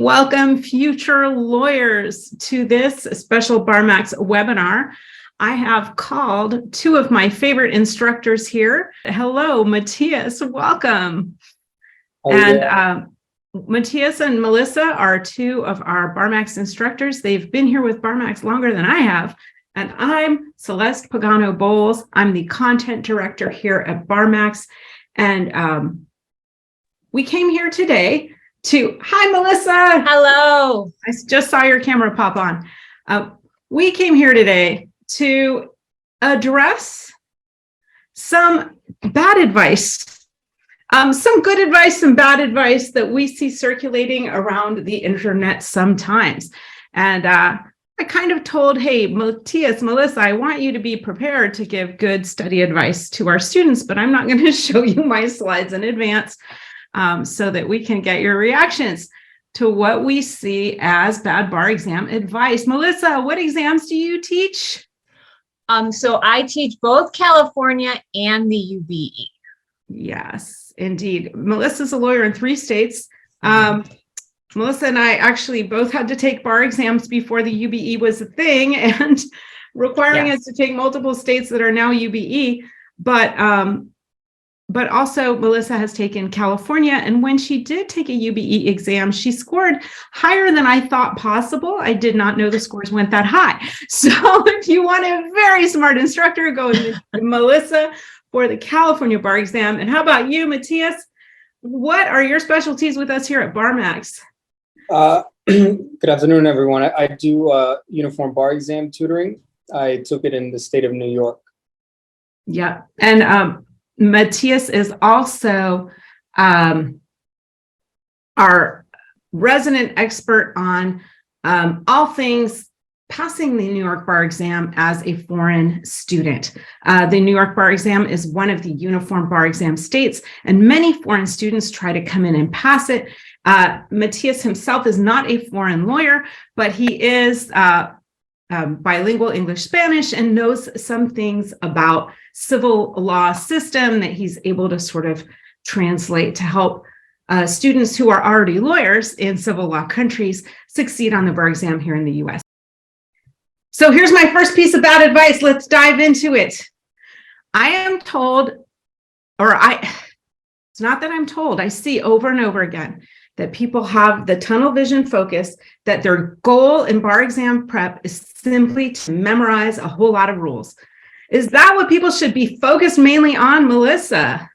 Welcome, future lawyers, to this special BarMax webinar. I have called two of my favorite instructors here. Hello, Matthias, welcome. Matthias and Melissa are two of our BarMax instructors. They've been here with BarMax longer than I have. And I'm Celeste Pagano Bowles. I'm the content director here at BarMax. And we came here today hi, Melissa. Hello. I just saw your camera pop on. We came here today to address some bad advice, some good advice, some bad advice that we see circulating around the internet sometimes. And I kind of told, hey, Matthias, Melissa, I want you to be prepared to give good study advice to our students, but I'm not going to show you my slides in advance. So that we can get your reactions to what we see as bad bar exam advice. Melissa, what exams do you teach? So I teach both California and the UBE. Yes, indeed. Melissa's a lawyer in 3 states. Melissa and I actually both had to take bar exams before the UBE was a thing, and requiring us to take multiple states that are now UBE. But also Melissa has taken California, and when she did take a UBE exam, she scored higher than I thought possible. I did not know the scores went that high. So if you want a very smart instructor, go with Melissa for the California bar exam. And how about you, Matthias? What are your specialties with us here at BarMax? Good afternoon, everyone. I do uniform bar exam tutoring. I took it in the state of New York. Yeah, and Matthias is also our resident expert on all things passing the New York bar exam as a foreign student. The New York bar exam is one of the uniform bar exam states, and many foreign students try to come in and pass it. Matthias himself is not a foreign lawyer, but he is bilingual English-Spanish and knows some things about civil law system that he's able to sort of translate to help students who are already lawyers in civil law countries succeed on the bar exam here in the US. So here's my first piece of bad advice. Let's dive into it. I am told, it's not that I'm told, I see over and over again that people have the tunnel vision focus that their goal in bar exam prep is simply to memorize a whole lot of rules. Is that what people should be focused mainly on, Melissa?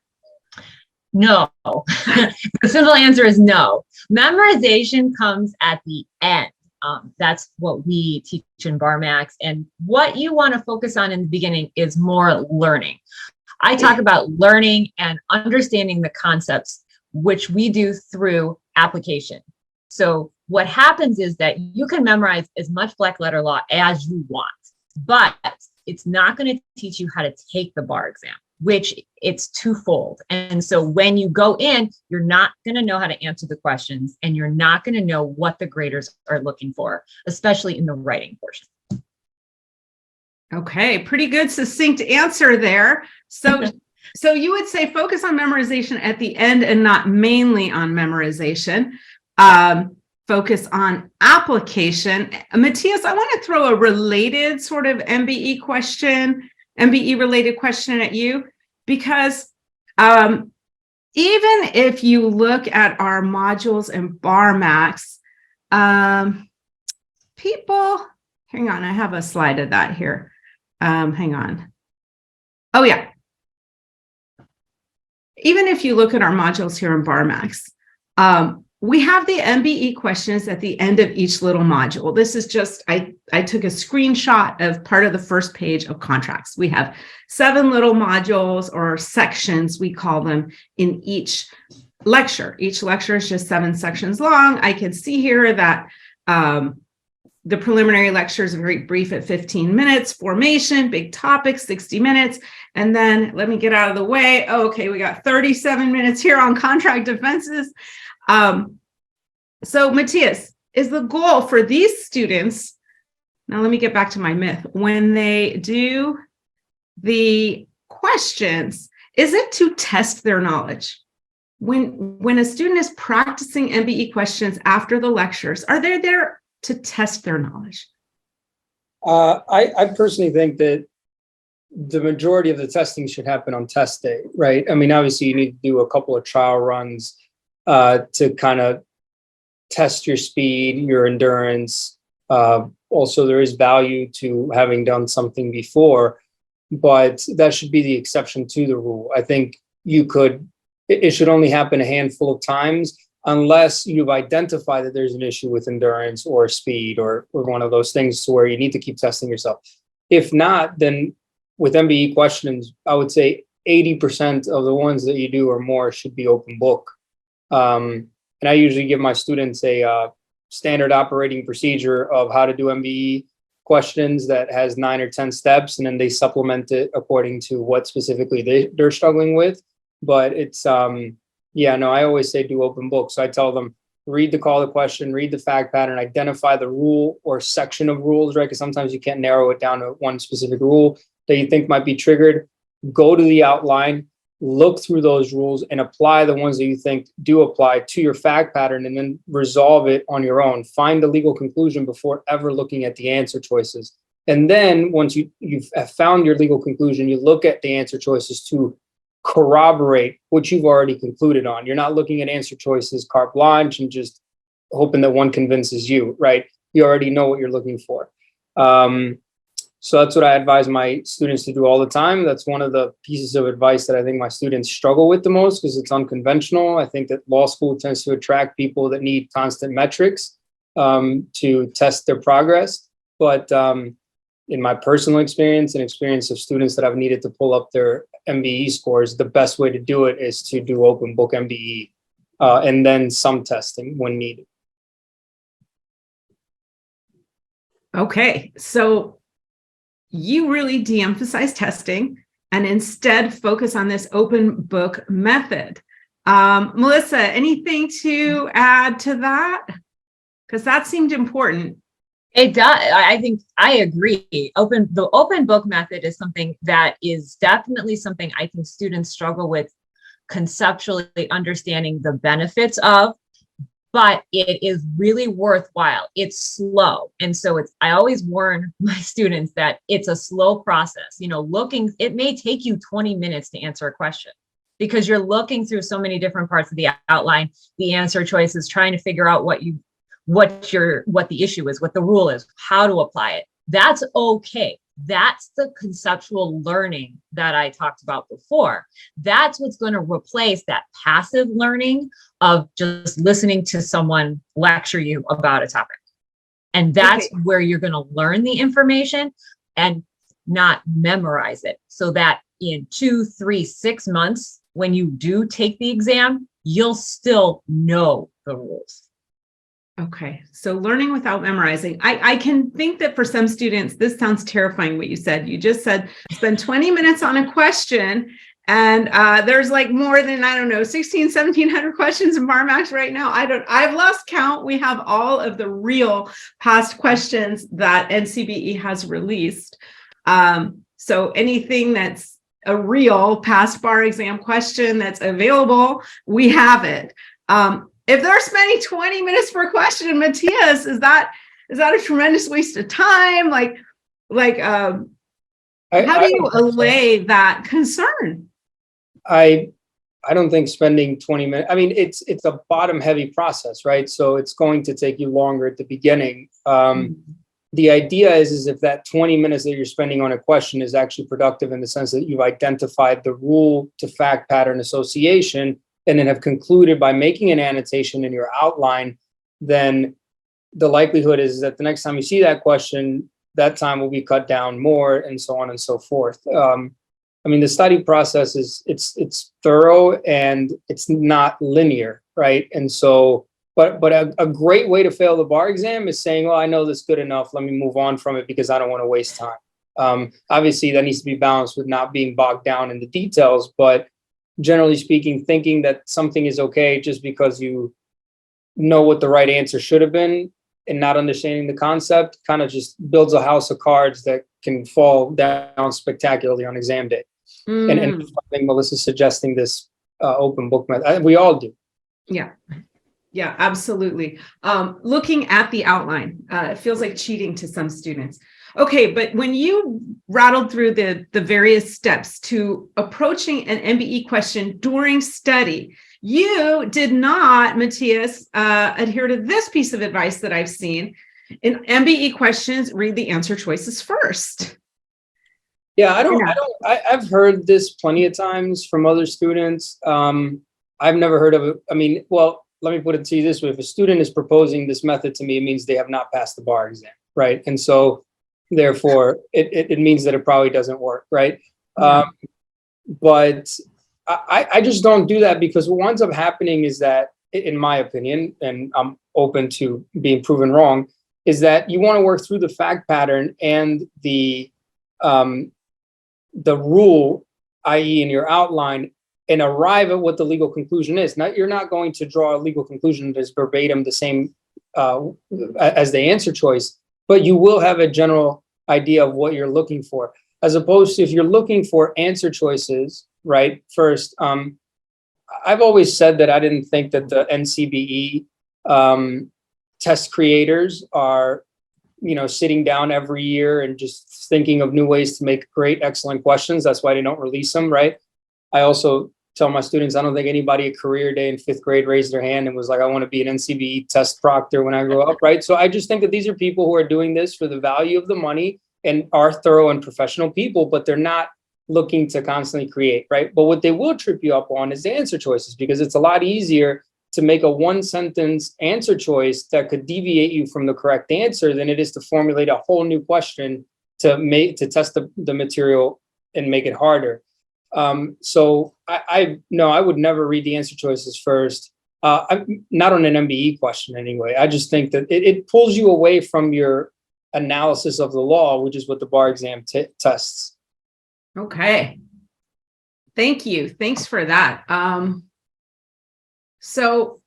No. The simple answer is no. Memorization comes at the end. That's what we teach in BarMax. And what you want to focus on in the beginning is more learning. I talk about learning and understanding the concepts, which we do through application. So what happens is that you can memorize as much black letter law as you want, but it's not going to teach you how to take the bar exam, which it's twofold. And so when you go in, you're not going to know how to answer the questions, and you're not going to know what the graders are looking for, especially in the writing portion. Okay, pretty good succinct answer there. So you would say focus on memorization at the end and not mainly on memorization. Focus on application. Matthias, I want to throw a related sort of MBE related question at you, because even if you look at our modules in BarMax, hang on, I have a slide of that here. Hang on. Oh yeah. Even if you look at our modules here in BarMax, we have the MBE questions at the end of each little module. This is just, I took a screenshot of part of the first page of contracts. We have 7 little modules, or sections, we call them, in each lecture. Each lecture is just 7 sections long. I can see here that the preliminary lecture is very brief at 15 minutes, formation, big topic, 60 minutes. And then let me get out of the way. Okay, we got 37 minutes here on contract defenses. So Matthias, is the goal for these students, now let me get back to my myth, when they do the questions, is it to test their knowledge? when a student is practicing MBE questions after the lectures, are they there to test their knowledge? I personally think that the majority of the testing should happen on test day, right? I mean, obviously you need to do a couple of trial runs to kind of test your speed, your endurance. Also, there is value to having done something before, but that should be the exception to the rule. I think it should only happen a handful of times unless you've identified that there's an issue with endurance or speed or one of those things to where you need to keep testing yourself. If not, then with MBE questions, I would say 80% of the ones that you do or more should be open book. And I usually give my students a standard operating procedure of how to do MBE questions that has 9 or 10 steps, and then they supplement it according to what specifically they're struggling with. But it's, I always say do open book. So I tell them, read the call to question, read the fact pattern, identify the rule or section of rules, right? Because sometimes you can't narrow it down to one specific rule that you think might be triggered. Go to the outline, look through those rules and apply the ones that you think do apply to your fact pattern, and then resolve it on your own. Find the legal conclusion before ever looking at the answer choices. And then once you've found your legal conclusion, you look at the answer choices to corroborate what you've already concluded on. You're not looking at answer choices carte blanche and just hoping that one convinces you, right? You already know what you're looking for. So that's what I advise my students to do all the time. That's one of the pieces of advice that I think my students struggle with the most because it's unconventional. I think that law school tends to attract people that need constant metrics to test their progress. But in my personal experience and experience of students that I've needed to pull up their MBE scores, the best way to do it is to do open book MBE and then some testing when needed. Okay, so you really de-emphasize testing and instead focus on this open book method. Melissa, anything to add to that? Because that seemed important. It does. I think I agree. The open book method is something that is definitely something I think students struggle with conceptually understanding the benefits of, but it is really worthwhile. It's slow. And so I always warn my students that it's a slow process. It may take you 20 minutes to answer a question because you're looking through so many different parts of the outline, the answer choices, trying to figure out what the issue is, what the rule is, how to apply it. That's okay. That's the conceptual learning that I talked about before. That's what's going to replace that passive learning of just listening to someone lecture you about a topic. And that's where you're going to learn the information and not memorize it, so that in 2, 3, 6 months, when you do take the exam, you'll still know the rules. Okay, so learning without memorizing. I can think that for some students, this sounds terrifying what you said. You just said spend 20 minutes on a question, and there's like more than, 1,700 questions in BarMax right now. I've lost count. We have all of the real past questions that NCBE has released. So anything that's a real past bar exam question that's available, we have it. If they're spending 20 minutes per question, Matthias, is that a tremendous waste of time? How do you allay that concern? I don't think spending 20 minutes, it's a bottom heavy process, right? So it's going to take you longer at the beginning. The idea is if that 20 minutes that you're spending on a question is actually productive in the sense that you've identified the rule to fact pattern association, and then have concluded by making an annotation in your outline, then the likelihood is that the next time you see that question, that time will be cut down more, and so on and so forth. The study process it's thorough and it's not linear, right? And so, but a great way to fail the bar exam is saying, well, I know this good enough, let me move on from it because I don't want to waste time. Obviously, that needs to be balanced with not being bogged down in the details, but generally speaking, thinking that something is okay just because you know what the right answer should have been and not understanding the concept kind of just builds a house of cards that can fall down spectacularly on exam day. And I think Melissa's suggesting this open book method. We all do. Yeah. Yeah, absolutely. Looking at the outline, it feels like cheating to some students. Okay, but when you rattled through the various steps to approaching an MBE question during study, you did not, Matthias, adhere to this piece of advice that I've seen. In MBE questions, read the answer choices first. Yeah, I've heard this plenty of times from other students. I've never heard of it. I mean, well, let me put it to you this way. If a student is proposing this method to me, it means they have not passed the bar exam, right? And so therefore it means that it probably doesn't work, right? Yeah. But I just don't do that, because what ends up happening is that, in my opinion, and I'm open to being proven wrong, is that you want to work through the fact pattern and the rule, i.e. in your outline, and arrive at what the legal conclusion is. Now, you're not going to draw a legal conclusion that is verbatim the same as the answer choice, but you will have a general idea of what you're looking for. As opposed to, if you're looking for answer choices, right, first, I've always said that I didn't think that the NCBE test creators are, sitting down every year and just thinking of new ways to make great, excellent questions. That's why they don't release them, right? I also tell my students, I don't think anybody at career day in 5th grade raised their hand and was like, I want to be an NCBE test proctor when I grow up, right? So I just think that these are people who are doing this for the value of the money and are thorough and professional people, but they're not looking to constantly create, right? But what they will trip you up on is the answer choices, because it's a lot easier to make a 1-sentence answer choice that could deviate you from the correct answer than it is to formulate a whole new question to test the material and make it harder. So I would never read the answer choices first. I'm not on an MBE question anyway. I just think that it pulls you away from your analysis of the law, which is what the bar exam tests. Okay. Thank you. Thanks for that. So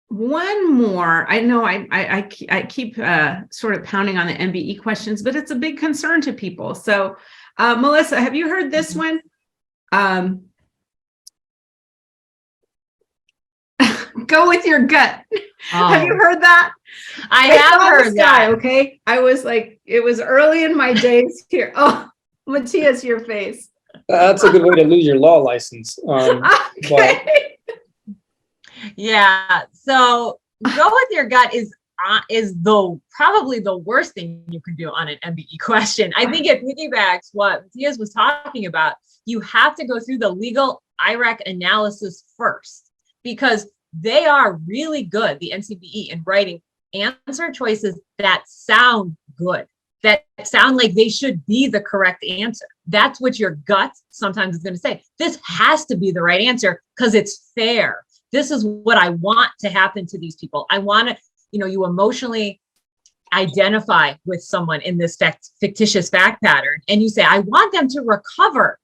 one more, I know I keep sort of pounding on the MBE questions, but it's a big concern to people. So Melissa, have you heard this one? Go with your gut. Oh. Have you heard that? I have heard that. Okay. I was like, it was early in my days here. Oh, Matthias, your face. That's a good way to lose your law license. Okay. Yeah. So go with your gut is probably the worst thing you can do on an MBE question. I think it piggybacks what Matthias was talking about. You have to go through the legal IRAC analysis first, because they are really good, the NCBE, in writing answer choices that sound good, that sound like they should be the correct answer. That's what your gut sometimes is going to say. This has to be the right answer because it's fair. This is what I want to happen to these people. I want to, you emotionally identify with someone in this fictitious fact pattern, and you say, I want them to recover.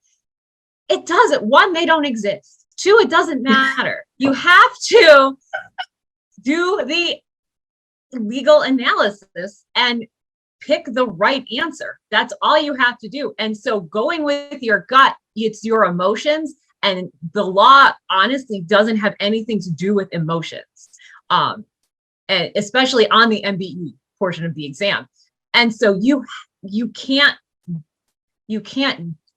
It doesn't. One, they don't exist. Two, it doesn't matter. You have to do the legal analysis and pick the right answer. That's all you have to do. And so going with your gut, it's your emotions, and the law honestly doesn't have anything to do with emotions, and especially on the MBE portion of the exam. And so you can't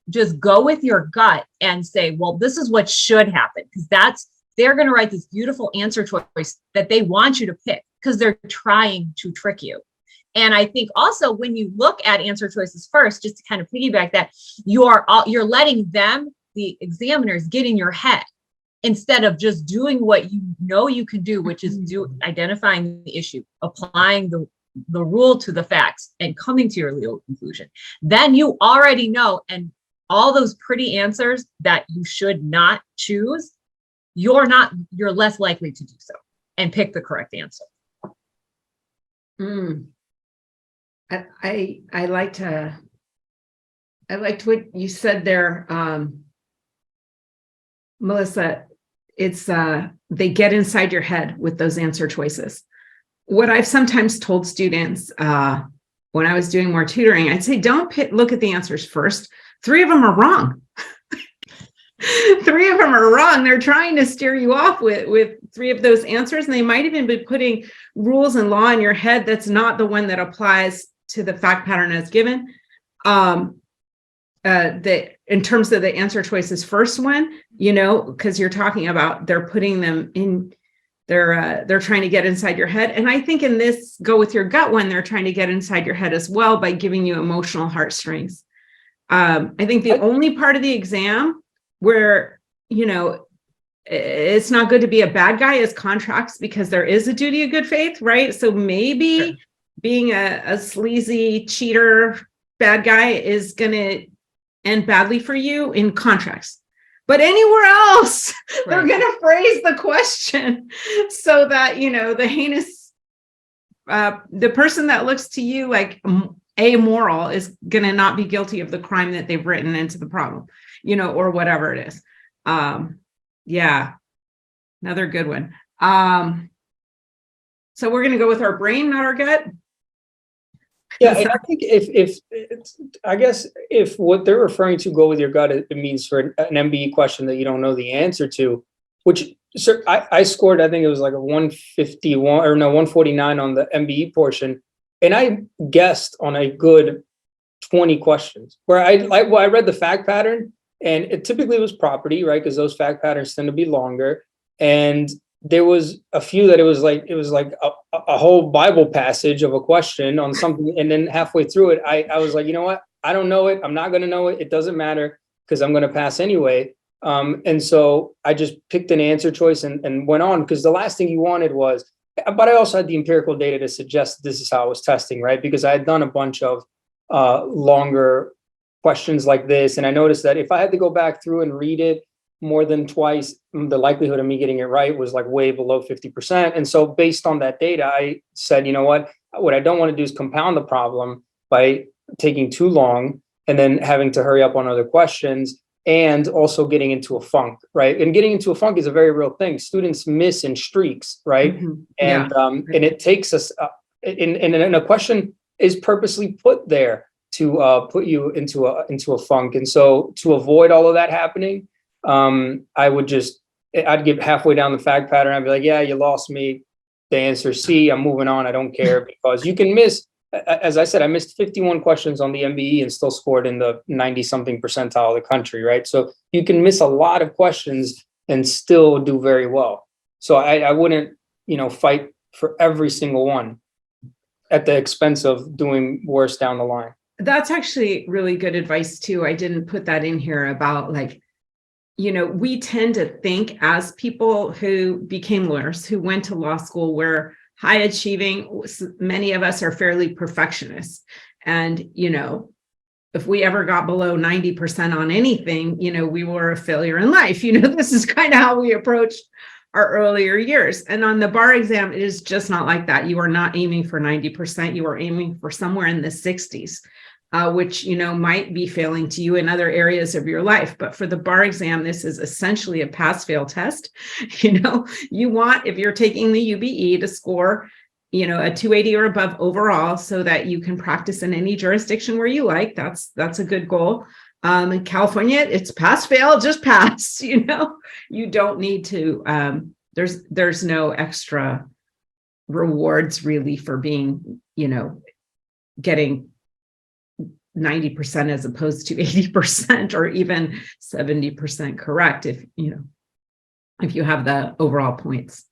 just go with your gut and say, well, this is what should happen, because they're going to write this beautiful answer choice that they want you to pick because they're trying to trick you. And I think also when you look at answer choices first, just to kind of piggyback that, you're letting them, the examiners, get in your head instead of just doing what you know you can do, which is identifying the issue, applying the rule to the facts, and coming to your legal conclusion. Then you already know, and all those pretty answers that you should not choose, you're less likely to do so and pick the correct answer. I liked what you said there, Melissa. It's they get inside your head with those answer choices. What I've sometimes told students when I was doing more tutoring, I'd say, don't look at the answers first. 3 of them are wrong. Three of them are wrong. They're trying to steer you off with three of those answers. And they might even be putting rules and law in your head that's not the one that applies to the fact pattern as given. That in terms of the answer choices first one, because you're talking about they're putting them in, they're trying to get inside your head. And I think in this go with your gut one, they're trying to get inside your head as well by giving you emotional heartstrings. I think the only part of the exam where, it's not good to be a bad guy is contracts, because there is a duty of good faith, right? So maybe Sure. being a sleazy cheater, bad guy is going to end badly for you in contracts. But anywhere else, they're Right. going to phrase the question so that, the heinous, the person that looks to you like amoral is going to not be guilty of the crime that they've written into the problem, or whatever it is. Yeah, another good one. So we're going to go with our brain, not our gut. Yeah, and I think if what they're referring to go with your gut, it means for an MBE question that you don't know the answer to, which I scored, I think it was like a 151 or no 149 on the MBE portion, and I guessed on a good 20 questions where I read the fact pattern, and it typically was property, right? Because those fact patterns tend to be longer, and there was a few that it was like a whole Bible passage of a question on something, and then halfway through it, I was like, you know what? I don't know it. I'm not going to know it. It doesn't matter because I'm going to pass anyway. And so I just picked an answer choice and went on, because the last thing you wanted was, but I also had the empirical data to suggest this is how I was testing, right? Because I had done a bunch of longer questions like this, and I noticed that if I had to go back through and read it more than twice, the likelihood of me getting it right was like way below 50%. And so based on that data, I said, you know what I don't want to do is compound the problem by taking too long and then having to hurry up on other questions and also getting into a funk, right? And getting into a funk is a very real thing. Students miss in streaks, right? Mm-hmm. And Yeah. And it takes us, and a question is purposely put there to put you into a funk. And so to avoid all of that happening, I'd get halfway down the fact pattern. I'd be like, yeah, you lost me. The answer C, I'm moving on. I don't care, because you can miss, as I said, I missed 51 questions on the MBE and still scored in the 90 something percentile of the country, right? So you can miss a lot of questions and still do very well. So I wouldn't, fight for every single one at the expense of doing worse down the line. That's actually really good advice too. I didn't put that in here about we tend to think as people who became lawyers, who went to law school, we're high achieving. Many of us are fairly perfectionists. And, if we ever got below 90% on anything, we were a failure in life. This is kind of how we approached our earlier years. And on the bar exam, it is just not like that. You are not aiming for 90%. You are aiming for somewhere in the 60s. Which, might be failing to you in other areas of your life. But for the bar exam, this is essentially a pass-fail test. You want, if you're taking the UBE, to score, a 280 or above overall so that you can practice in any jurisdiction where you like. That's a good goal. In California, it's pass-fail, just pass, You don't need to, there's no extra rewards really for being, getting 90% as opposed to 80% or even 70% correct if you have the overall points.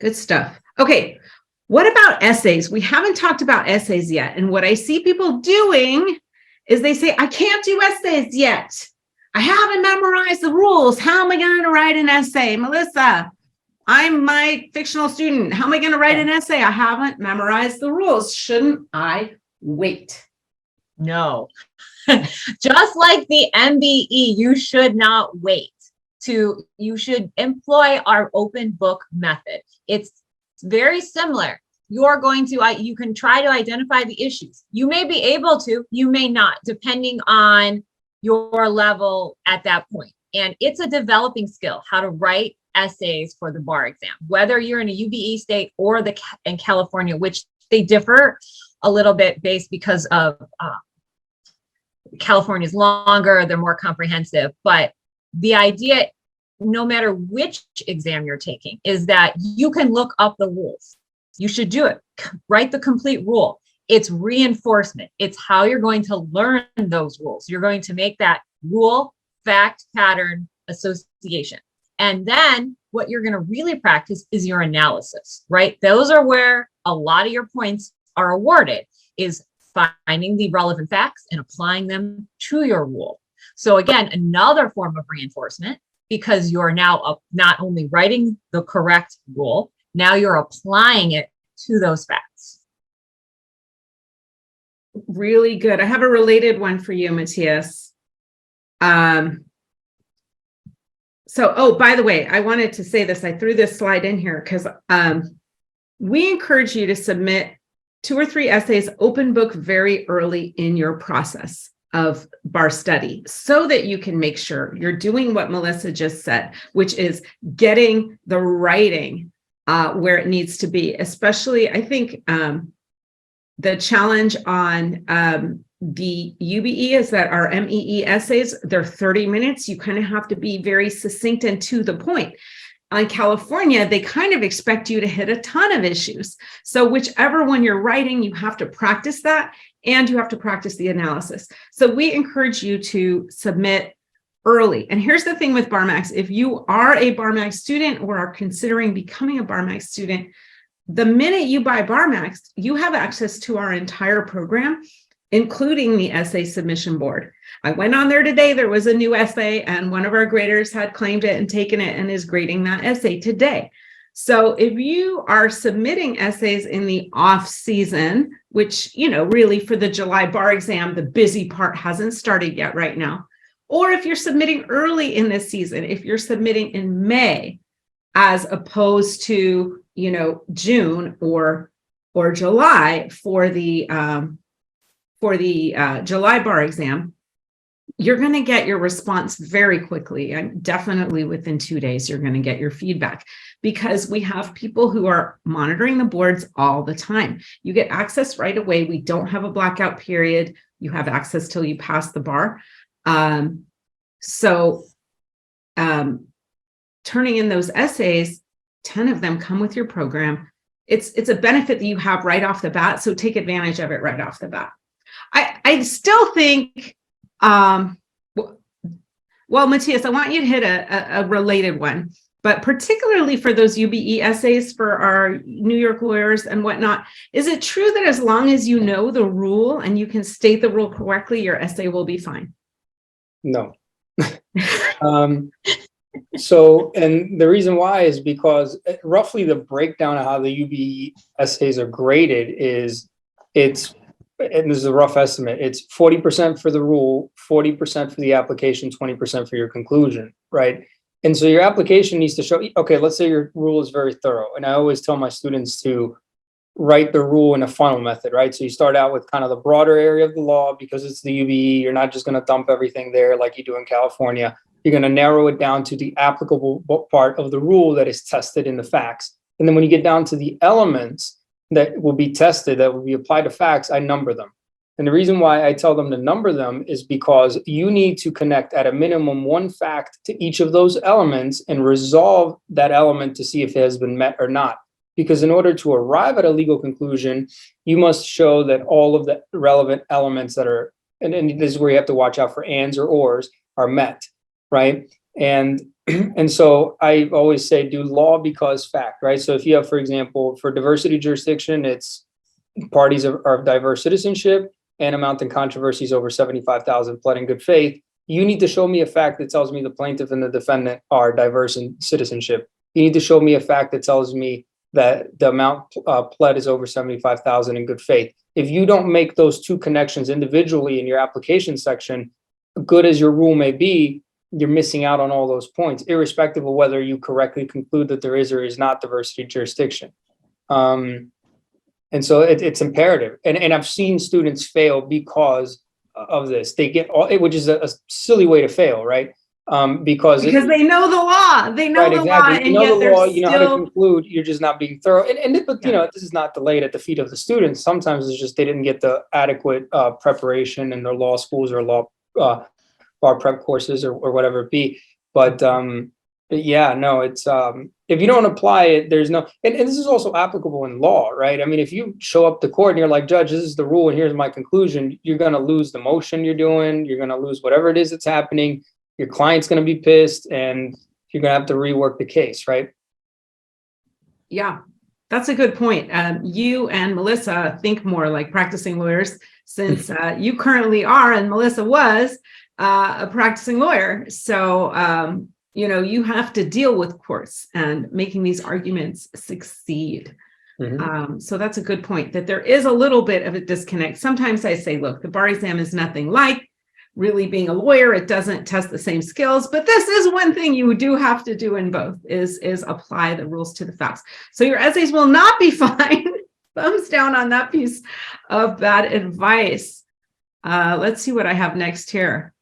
Good stuff. Okay, what about essays? We haven't talked about essays yet. And what I see people doing is they say, I can't do essays yet. I haven't memorized the rules. How am I going to write an essay? Melissa, I'm my fictional student. How am I going to write an essay? I haven't memorized the rules. Shouldn't I wait? No. Just like the MBE, you should not wait. You should employ our open book method. It's very similar. You can try to identify the issues. You may be able to, you may not, depending on your level at that point. And it's a developing skill, how to write essays for the bar exam, whether you're in a UBE state or in California, which they differ a little bit based because of California's longer, they're more comprehensive, but the idea, no matter which exam you're taking, is that you can look up the rules. You should do it. Write the complete rule. It's reinforcement. It's how you're going to learn those rules. You're going to make that rule, fact, pattern, association. And then what you're going to really practice is your analysis, right? Those are where a lot of your points are awarded, is finding the relevant facts and applying them to your rule. So again, another form of reinforcement, because you're now not only writing the correct rule, now you're applying it to those facts. Really good. I have a related one for you, Matthias. Oh, by the way, I wanted to say this. I threw this slide in here because we encourage you to submit 2 or 3 essays open book very early in your process of bar study, so that you can make sure you're doing what Melissa just said, which is getting the writing where it needs to be. Especially, I think the challenge on the UBE is that our MBE essays, they're 30 minutes. You kind of have to be very succinct and to the point. On California, they kind of expect you to hit a ton of issues. So whichever one you're writing, you have to practice that, and you have to practice the analysis. So we encourage you to submit early. And here's the thing with BarMax. If you are a BarMax student or are considering becoming a BarMax student, the minute you buy BarMax, you have access to our entire program, including the essay submission board. I went on there today. There was a new essay, and one of our graders had claimed it and taken it and is grading that essay today. So if you are submitting essays in the off season, which, really for the July bar exam, the busy part hasn't started yet right now. Or if you're submitting early in this season, if you're submitting in May, as opposed to, June or July for the July bar exam, you're going to get your response very quickly. And definitely within 2 days, you're going to get your feedback, because we have people who are monitoring the boards all the time. You get access right away. We don't have a blackout period. You have access till you pass the bar. Turning in those essays, 10 of them come with your program. It's a benefit that you have right off the bat. So take advantage of it right off the bat. I still think, Matthias, I want you to hit a related one, but particularly for those UBE essays for our New York lawyers and whatnot, is it true that as long as you know the rule and you can state the rule correctly, your essay will be fine? No. And the reason why is because roughly the breakdown of how the UBE essays are graded is and this is a rough estimate, it's 40% for the rule, 40% for the application, 20% for your conclusion, right? And so your application needs to show, okay, let's say your rule is very thorough. And I always tell my students to write the rule in a funnel method, right? So you start out with kind of the broader area of the law, because it's the UBE. You're not just going to dump everything there like you do in California. You're going to narrow it down to the applicable part of the rule that is tested in the facts. And then when you get down to the elements that will be tested, that will be applied to facts, I number them. And the reason why I tell them to number them is because you need to connect at a minimum one fact to each of those elements and resolve that element to see if it has been met or not. Because in order to arrive at a legal conclusion, you must show that all of the relevant elements that are, and this is where you have to watch out for ands or ors, are met, right? And so I always say do law because fact, right? So if you have, for example, for diversity jurisdiction, it's parties are of diverse citizenship and amount in controversies over 75,000 pled in good faith. You need to show me a fact that tells me the plaintiff and the defendant are diverse in citizenship. You need to show me a fact that tells me that the amount pled is over 75,000 in good faith. If you don't make those two connections individually in your application section, good as your rule may be, you're missing out on all those points, irrespective of whether you correctly conclude that there is or is not diversity jurisdiction. And so it's imperative. And I've seen students fail because of this. They get all, which is a silly way to fail, right? because they know the law. They know right, the exactly. law, You and know yet the they're law, you know how to still. conclude, you're just not being thorough. But you Yeah. know, this is not delayed at the feet of the students. Sometimes it's just they didn't get the adequate preparation in their law schools or law bar prep courses or whatever it be. But yeah, no, it's if you don't apply it, there's no, and this is also applicable in law, right? I mean, if you show up to court and you're like, judge, this is the rule and here's my conclusion, you're gonna lose the motion you're doing, you're gonna lose whatever it is that's happening, your client's gonna be pissed, and you're gonna have to rework the case, right? Yeah, that's a good point. You and Melissa think more like practicing lawyers, since you currently are, and Melissa was a practicing lawyer. So, you know, you have to deal with courts and making these arguments succeed. So that's a good point, that there is a little bit of a disconnect. Sometimes I say, look, the bar exam is nothing like really being a lawyer. It doesn't test the same skills, but this is one thing you do have to do in both, is apply the rules to the facts. So your essays will not be fine. Thumbs down on that piece of bad advice. Let's see what I have next here.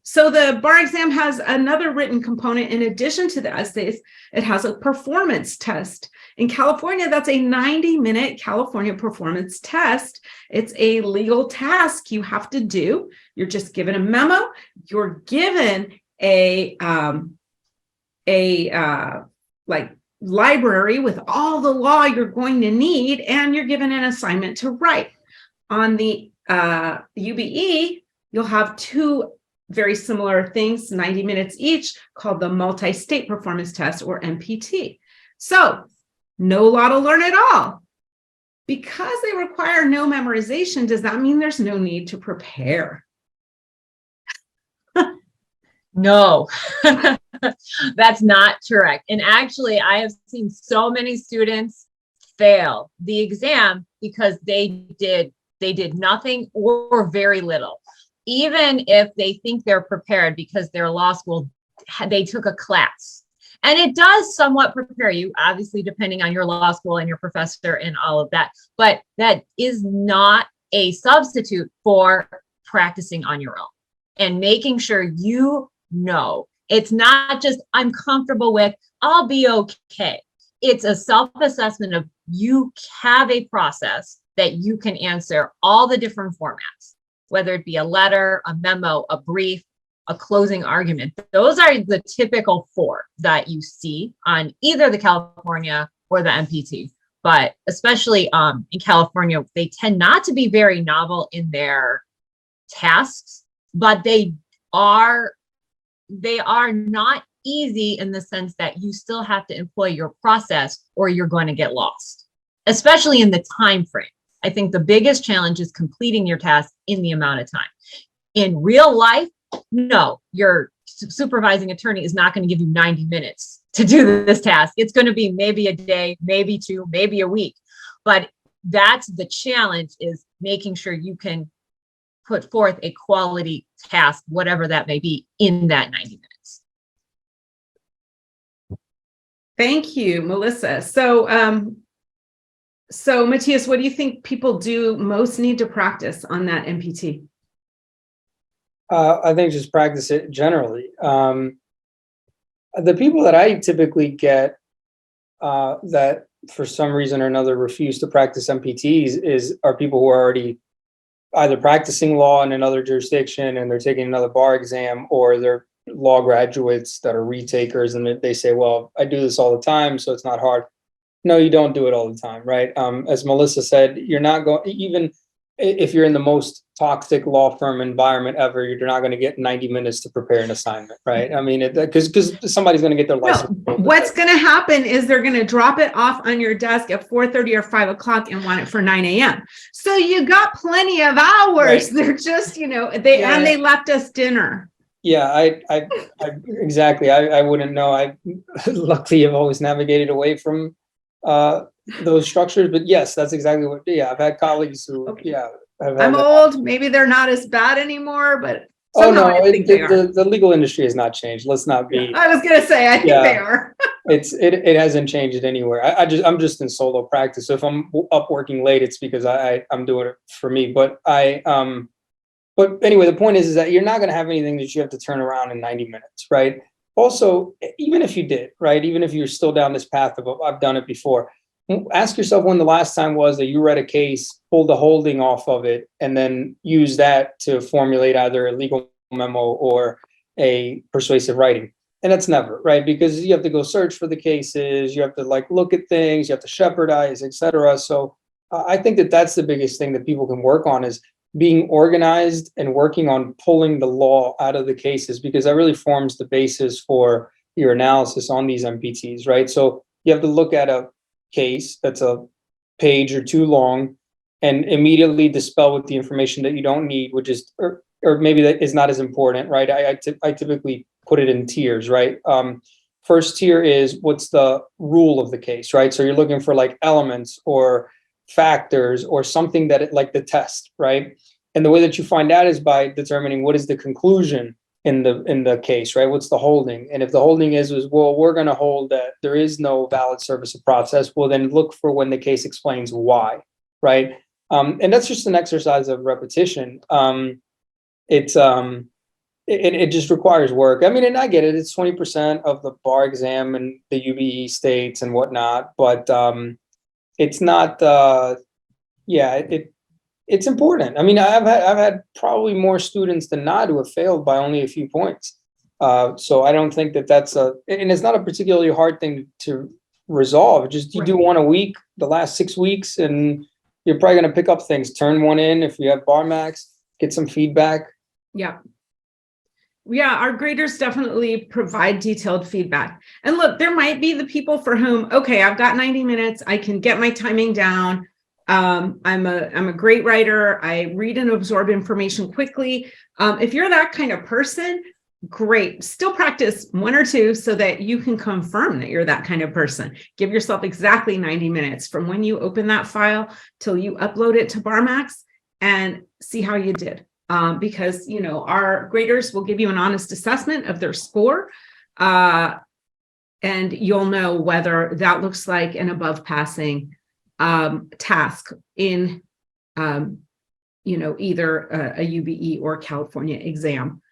So the bar exam has another written component in addition to the essays. It has a performance test. In California, that's a 90-minute California performance test. It's a legal task you have to do. You're just given a memo. You're given a like library with all the law you're going to need, and you're given an assignment to write. On the UBE, you'll have two very similar things, 90 minutes each, called the multi-state performance test, or MPT. So no law to learn at all. Because they require no memorization, does that mean there's no need to prepare? No, that's not correct. And actually, I have seen so many students fail the exam because they did nothing or very little. Even if they think they're prepared because their law school, they took a class. And it does somewhat prepare you, obviously, depending on your law school and your professor and all of that. But that is not a substitute for practicing on your own and making sure you know. It's not just, I'm comfortable with, I'll be okay. It's a self-assessment of, you have a process that you can answer all the different formats, whether it be a letter, a memo, a brief, a closing argument. Those are the typical four that you see on either the California or the MPT. But especially in California, they tend not to be very novel in their tasks, but they are not easy in the sense that you still have to employ your process or you're going to get lost, especially in the time frame. I think the biggest challenge is completing your task in the amount of time. In real life, no, your supervising attorney is not going to give you 90 minutes to do this task. It's going to be maybe a day, maybe two, maybe a week. But that's the challenge, is making sure you can put forth a quality task, whatever that may be, in that 90 minutes. Thank you, Melissa. So Matthias, what do you think people do most need to practice on that MPT? I think just practice it generally. The people that I typically get that for some reason or another refuse to practice MPTs are people who are already either practicing law in another jurisdiction and they're taking another bar exam, or they're law graduates that are retakers and they say, well, I do this all the time, so it's not hard. No, you don't do it all the time, right? As Melissa said, you're not going, even if you're in the most toxic law firm environment ever, you're not going to get 90 minutes to prepare an assignment, right? I mean, because somebody's going to get their license. No, what's going to happen is they're going to drop it off on your desk at 4:30 or 5 o'clock and want it for 9 a.m. So you got plenty of hours. Right. They're just, and they left us dinner. Yeah, I exactly. I wouldn't know. I luckily have always navigated away from those structures, but yes, that's exactly what. Yeah, I've had colleagues who, okay. I'm old. Maybe they're not as bad anymore, but I think the legal industry has not changed. Let's not be. Yeah, I was gonna say, I think they are. It hasn't changed anywhere. I'm just in solo practice. So if I'm up working late, it's because I'm doing it for me. But But anyway, the point is that you're not going to have anything that you have to turn around in 90 minutes, right? Also, even if you did, right, even if you're still down this path of I've done it before, ask yourself when the last time was that you read a case, pulled the holding off of it, and then use that to formulate either a legal memo or a persuasive writing. And that's never, right? Because you have to go search for the cases, you have to like look at things, you have to shepherdize, etc. So I think that that's the biggest thing that people can work on is being organized and working on pulling the law out of the cases, because that really forms the basis for your analysis on these MPTs, right? So you have to look at a case that's a page or two long and immediately dispel with the information that you don't need, which is, or maybe that is not as important, right? I typically put it in tiers, right? First tier is what's the rule of the case, right? So you're looking for like elements or factors or something that it, like the test, right? And the way that you find out is by determining what is the conclusion in the case, right? What's the holding? And if the holding is well, we're going to hold that there is no valid service of process, well, then look for when the case explains why, right? And that's just an exercise of repetition. It just requires work. I mean, and I get it. It's 20% of the bar exam and the UBE states and whatnot, but it's not. It's important. I mean, I've had probably more students than not who have failed by only a few points. So I don't think that that's and it's not a particularly hard thing to resolve. Just you do one a week, the last 6 weeks, and you're probably going to pick up things. Turn one in if you have BarMax, get some feedback. Yeah. Yeah, our graders definitely provide detailed feedback. And look, there might be the people for whom, okay, I've got 90 minutes, I can get my timing down. I'm a great writer. I read and absorb information quickly. If you're that kind of person, great. Still practice one or two so that you can confirm that you're that kind of person. Give yourself exactly 90 minutes from when you open that file till you upload it to BarMax and see how you did. Because, you know, our graders will give you an honest assessment of their score. And you'll know whether that looks like an above passing task in, you know, either a UBE or California exam.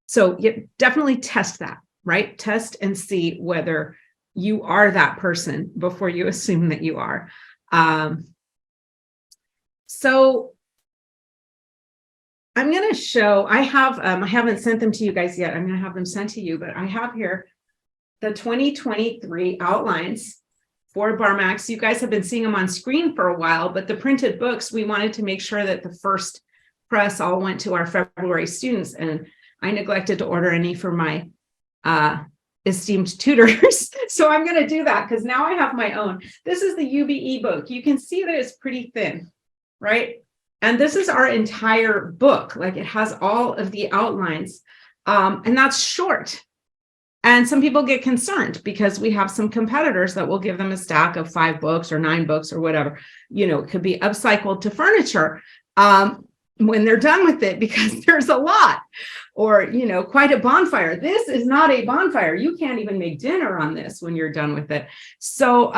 So you definitely test that, right? Test and see whether you are that person before you assume that you are. So I'm going to show, I haven't sent them to you guys yet. I'm going to have them sent to you, but I have here the 2023 outlines for BarMax. You guys have been seeing them on screen for a while, but the printed books, we wanted to make sure that the first press all went to our February students, and I neglected to order any for my esteemed tutors. So I'm going to do that because now I have my own. This is the UBE book. You can see that it's pretty thin, right? And this is our entire book. Like, it has all of the outlines, and that's short. And some people get concerned because we have some competitors that will give them a stack of 5 books or 9 books or whatever. You know, it could be upcycled to furniture when they're done with it, because there's a lot, or, you know, quite a bonfire. This is not a bonfire. You can't even make dinner on this when you're done with it. So,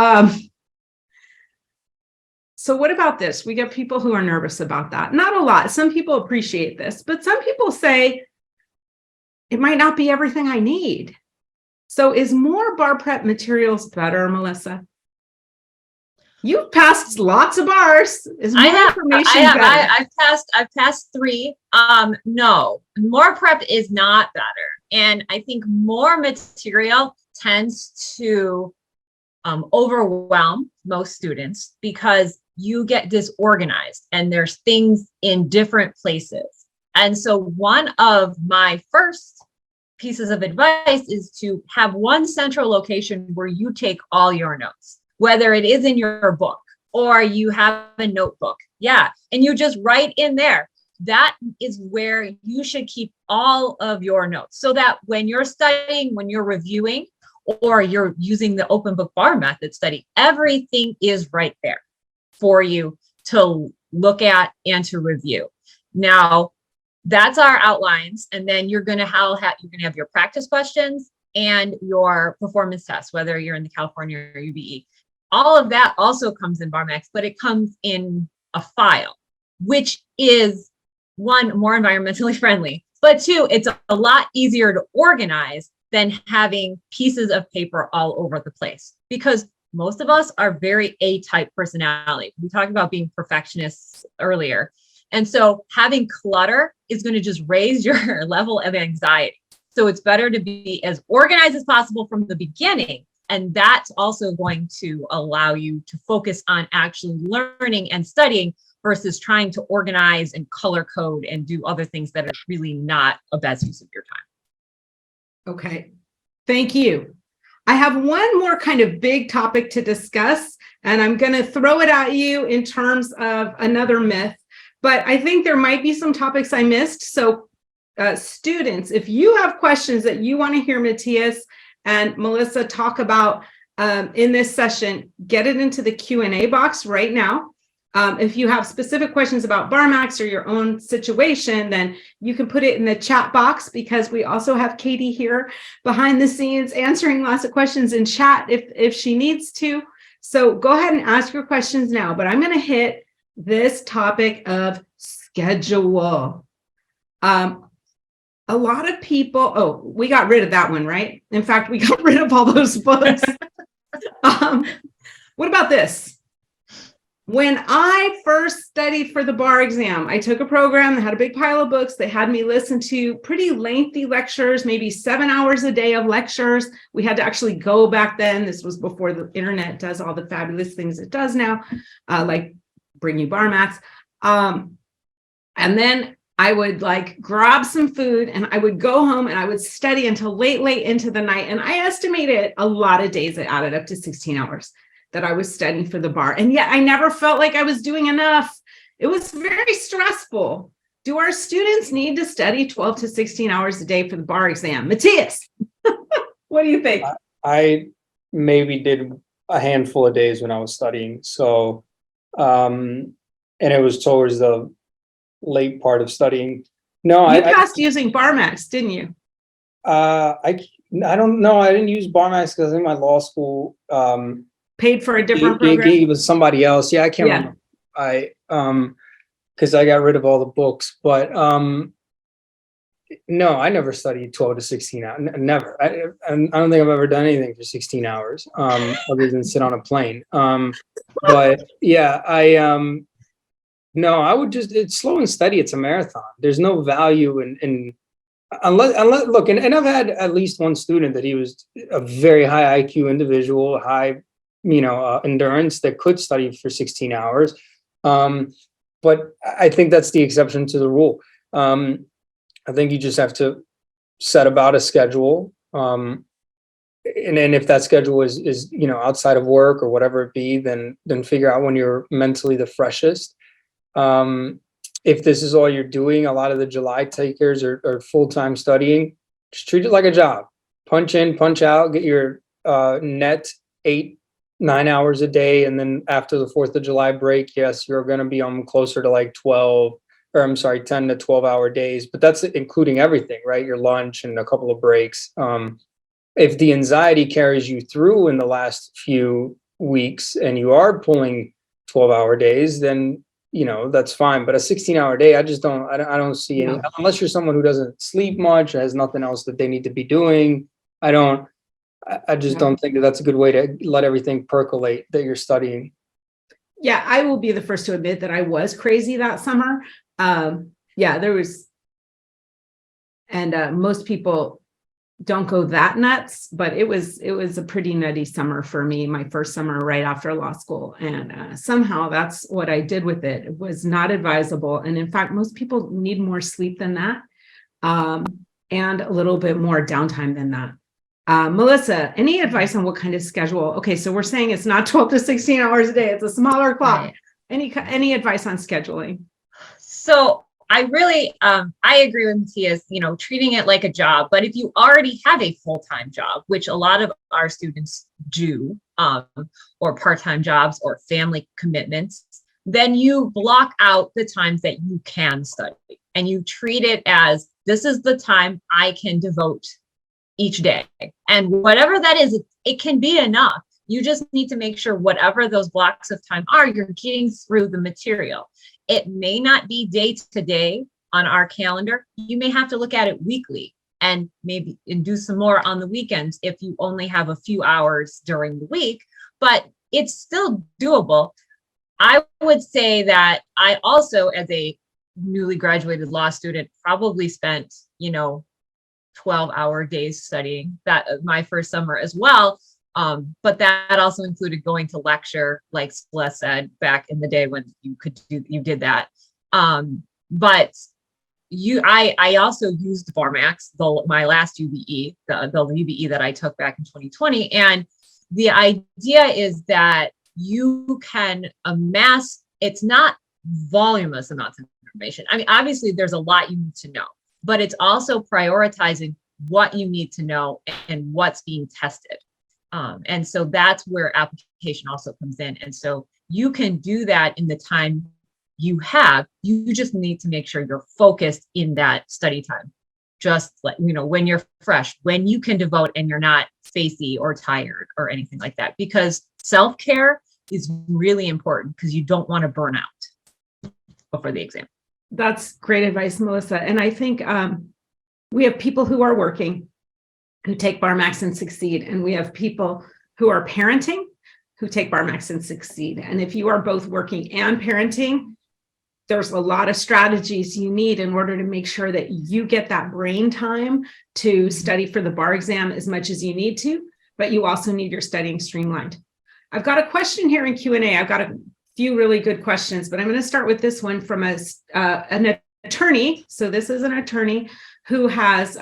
so what about this? We get people who are nervous about that. Not a lot. Some people appreciate this, but some people say it might not be everything I need. So is more bar prep materials better, Melissa? You've passed lots of bars. Is more information better? I've passed 3. No, more prep is not better. And I think more material tends to overwhelm most students because you get disorganized and there's things in different places. And so one of my first pieces of advice is to have one central location where you take all your notes, whether it is in your book or you have a notebook. Yeah. And you just write in there. That is where you should keep all of your notes, so that when you're studying, when you're reviewing, or you're using the open book bar method study, everything is right there for you to look at and to review. Now, that's our outlines. And then you're going to have your practice questions and your performance tests, whether you're in the California or UBE. All of that also comes in BarMax, but it comes in a file, which is one, more environmentally friendly, but two, it's a lot easier to organize than having pieces of paper all over the place, because most of us are very A-type personality. We talked about being perfectionists earlier. And so having clutter is going to just raise your level of anxiety. So it's better to be as organized as possible from the beginning. And that's also going to allow you to focus on actually learning and studying versus trying to organize and color code and do other things that are really not a best use of your time. Okay, thank you. I have one more kind of big topic to discuss, and I'm going to throw it at you in terms of another myth, but I think there might be some topics I missed. So students, if you have questions that you want to hear Matthias and Melissa talk about in this session, get it into the Q&A box right now. If you have specific questions about BarMax or your own situation, then you can put it in the chat box, because we also have Katie here behind the scenes answering lots of questions in chat if she needs to. So go ahead and ask your questions now, but I'm going to hit this topic of schedule. A lot of people, we got rid of that one, right? In fact, we got rid of all those books. What about this? When I first studied for the bar exam, I took a program that had a big pile of books. They had me listen to pretty lengthy lectures, maybe 7 hours a day of lectures. We had to actually go back then. This was before the internet does all the fabulous things it does now, like bring you BarMax. And then I would like grab some food and I would go home and I would study until late into the night. And I estimated a lot of days. It added up to 16 hours that I was studying for the bar. And yet I never felt like I was doing enough. It was very stressful. Do our students need to study 12 to 16 hours a day for the bar exam? Matthias, what do you think? I maybe did a handful of days when I was studying. So, and it was towards the late part of studying. No, you passed using BarMax, didn't you? I don't know. I didn't use BarMax because in my law school, paid for a different program. It was somebody else. Yeah, I can't remember. Because I got rid of all the books. But no, I never studied 12 to 16 hours. Never. I don't think I've ever done anything for 16 hours other than sit on a plane. But yeah, no, I would just, it's slow and steady. It's a marathon. There's no value in unless look, and I've had at least one student that he was a very high IQ individual, high endurance that could study for 16 hours. But I think that's the exception to the rule. I think you just have to set about a schedule. And then if that schedule is outside of work or whatever it be, then figure out when you're mentally the freshest. If this is all you're doing, a lot of the July takers are full-time studying. Just treat it like a job. Punch in, punch out, get your net 8-9 hours a day. And then after the 4th of July break, yes, you're going to be on closer to like 10 to 12 hour days, but that's including everything, right? Your lunch and a couple of breaks. If the anxiety carries you through in the last few weeks and you are pulling 12-hour days, then that's fine. But a 16-hour day, I don't see any, unless you're someone who doesn't sleep much, has nothing else that they need to be doing. I just don't think that that's a good way to let everything percolate that you're studying. Yeah, I will be the first to admit that I was crazy that summer. There was, and most people don't go that nuts, but it was a pretty nutty summer for me, my first summer right after law school. And somehow that's what I did with it. It was not advisable. And in fact, most people need more sleep than that, and a little bit more downtime than that. Melissa, any advice on what kind of schedule? Okay, so we're saying it's not 12 to 16 hours a day. It's a smaller clock. Right. Any advice on scheduling? So I really, I agree with Matthias, treating it like a job. But if you already have a full-time job, which a lot of our students do, or part-time jobs or family commitments, then you block out the times that you can study and you treat it as, this is the time I can devote each day. And whatever that is, it can be enough. You just need to make sure whatever those blocks of time are, you're getting through the material. It may not be day to day, on our calendar. You may have to look at it weekly and maybe do some more on the weekends if you only have a few hours during the week, but it's still doable. I would say that I also, as a newly graduated law student, probably spent, 12-hour days studying that my first summer as well. But that also included going to lecture, like Celeste said, back in the day when you did that. But I also used BarMax, my last UBE, the UBE that I took back in 2020. And the idea is that you can amass, it's not voluminous amounts of information. I mean, obviously there's a lot you need to know, but it's also prioritizing what you need to know and what's being tested. And so that's where application also comes in. And so you can do that in the time you have. You just need to make sure you're focused in that study time. Just like, when you're fresh, when you can devote and you're not spacey or tired or anything like that, because self-care is really important because you don't want to burn out before the exam. That's great advice, Melissa. And I think we have people who are working who take BarMax and succeed, and we have people who are parenting who take BarMax and succeed. And if you are both working and parenting, there's a lot of strategies you need in order to make sure that you get that brain time to study for the bar exam as much as you need to, but you also need your studying streamlined. I've got a question here in Q&A. I've got a few really good questions, but I'm going to start with this one from an attorney. So this is an attorney who has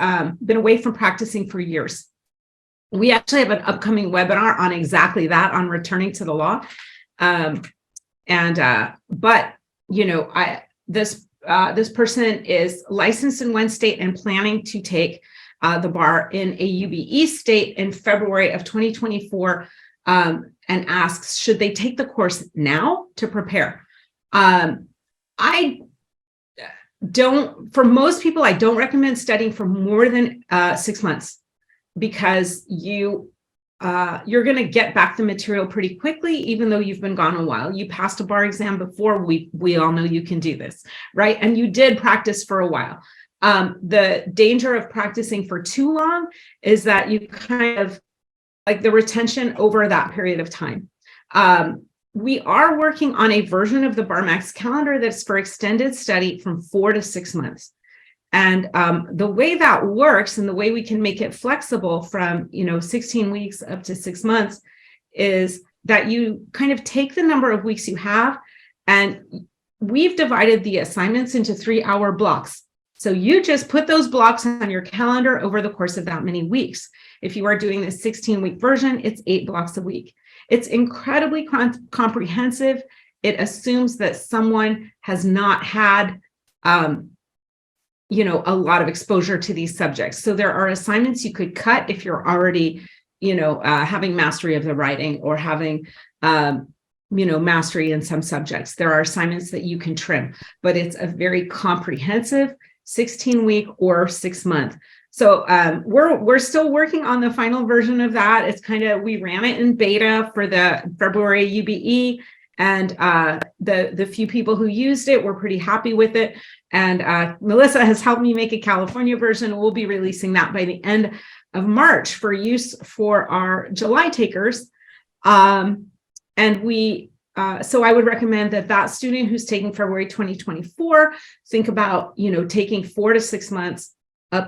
been away from practicing for years. We actually have an upcoming webinar on exactly that, on returning to the law. But this person is licensed in one state and planning to take the bar in a UBE state in February of 2024, and asks, should they take the course now to prepare? For most people, I don't recommend studying for more than 6 months, because you're going to get back the material pretty quickly, even though you've been gone a while. You passed a bar exam before. We all know you can do this, right? And you did practice for a while. The danger of practicing for too long is that you kind of like the retention over that period of time. We are working on a version of the BarMax calendar that's for extended study from 4 to 6 months. And the way that works and the way we can make it flexible from 16 weeks up to 6 months is that you kind of take the number of weeks you have, and we've divided the assignments into 3-hour blocks. So you just put those blocks on your calendar over the course of that many weeks. If you are doing the 16-week version, it's 8 blocks a week. It's incredibly comprehensive. It assumes that someone has not had a lot of exposure to these subjects. So there are assignments you could cut if you're already, having mastery of the writing or having, mastery in some subjects. There are assignments that you can trim, but it's a very comprehensive 16-week or 6-month. So we're still working on the final version of that. It's we ran it in beta for the February UBE, and the few people who used it were pretty happy with it. And Melissa has helped me make a California version. We'll be releasing that by the end of March for use for our July takers. So I would recommend that student who's taking February 2024, think about, taking 4 to 6 months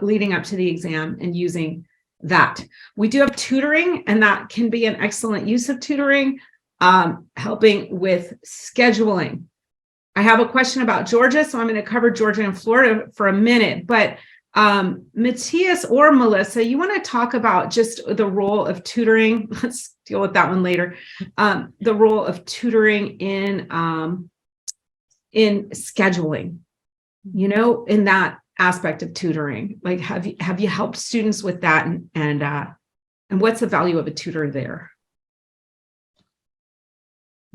leading up to the exam and using that. We do have tutoring, and that can be an excellent use of tutoring, helping with scheduling. I have a question about Georgia, so I'm going to cover Georgia and Florida for a minute, but Matthias or Melissa, you want to talk about just the role of tutoring? Let's deal with that one later. The role of tutoring in scheduling, in that aspect of tutoring. Like, have you helped students with that, and what's the value of a tutor there?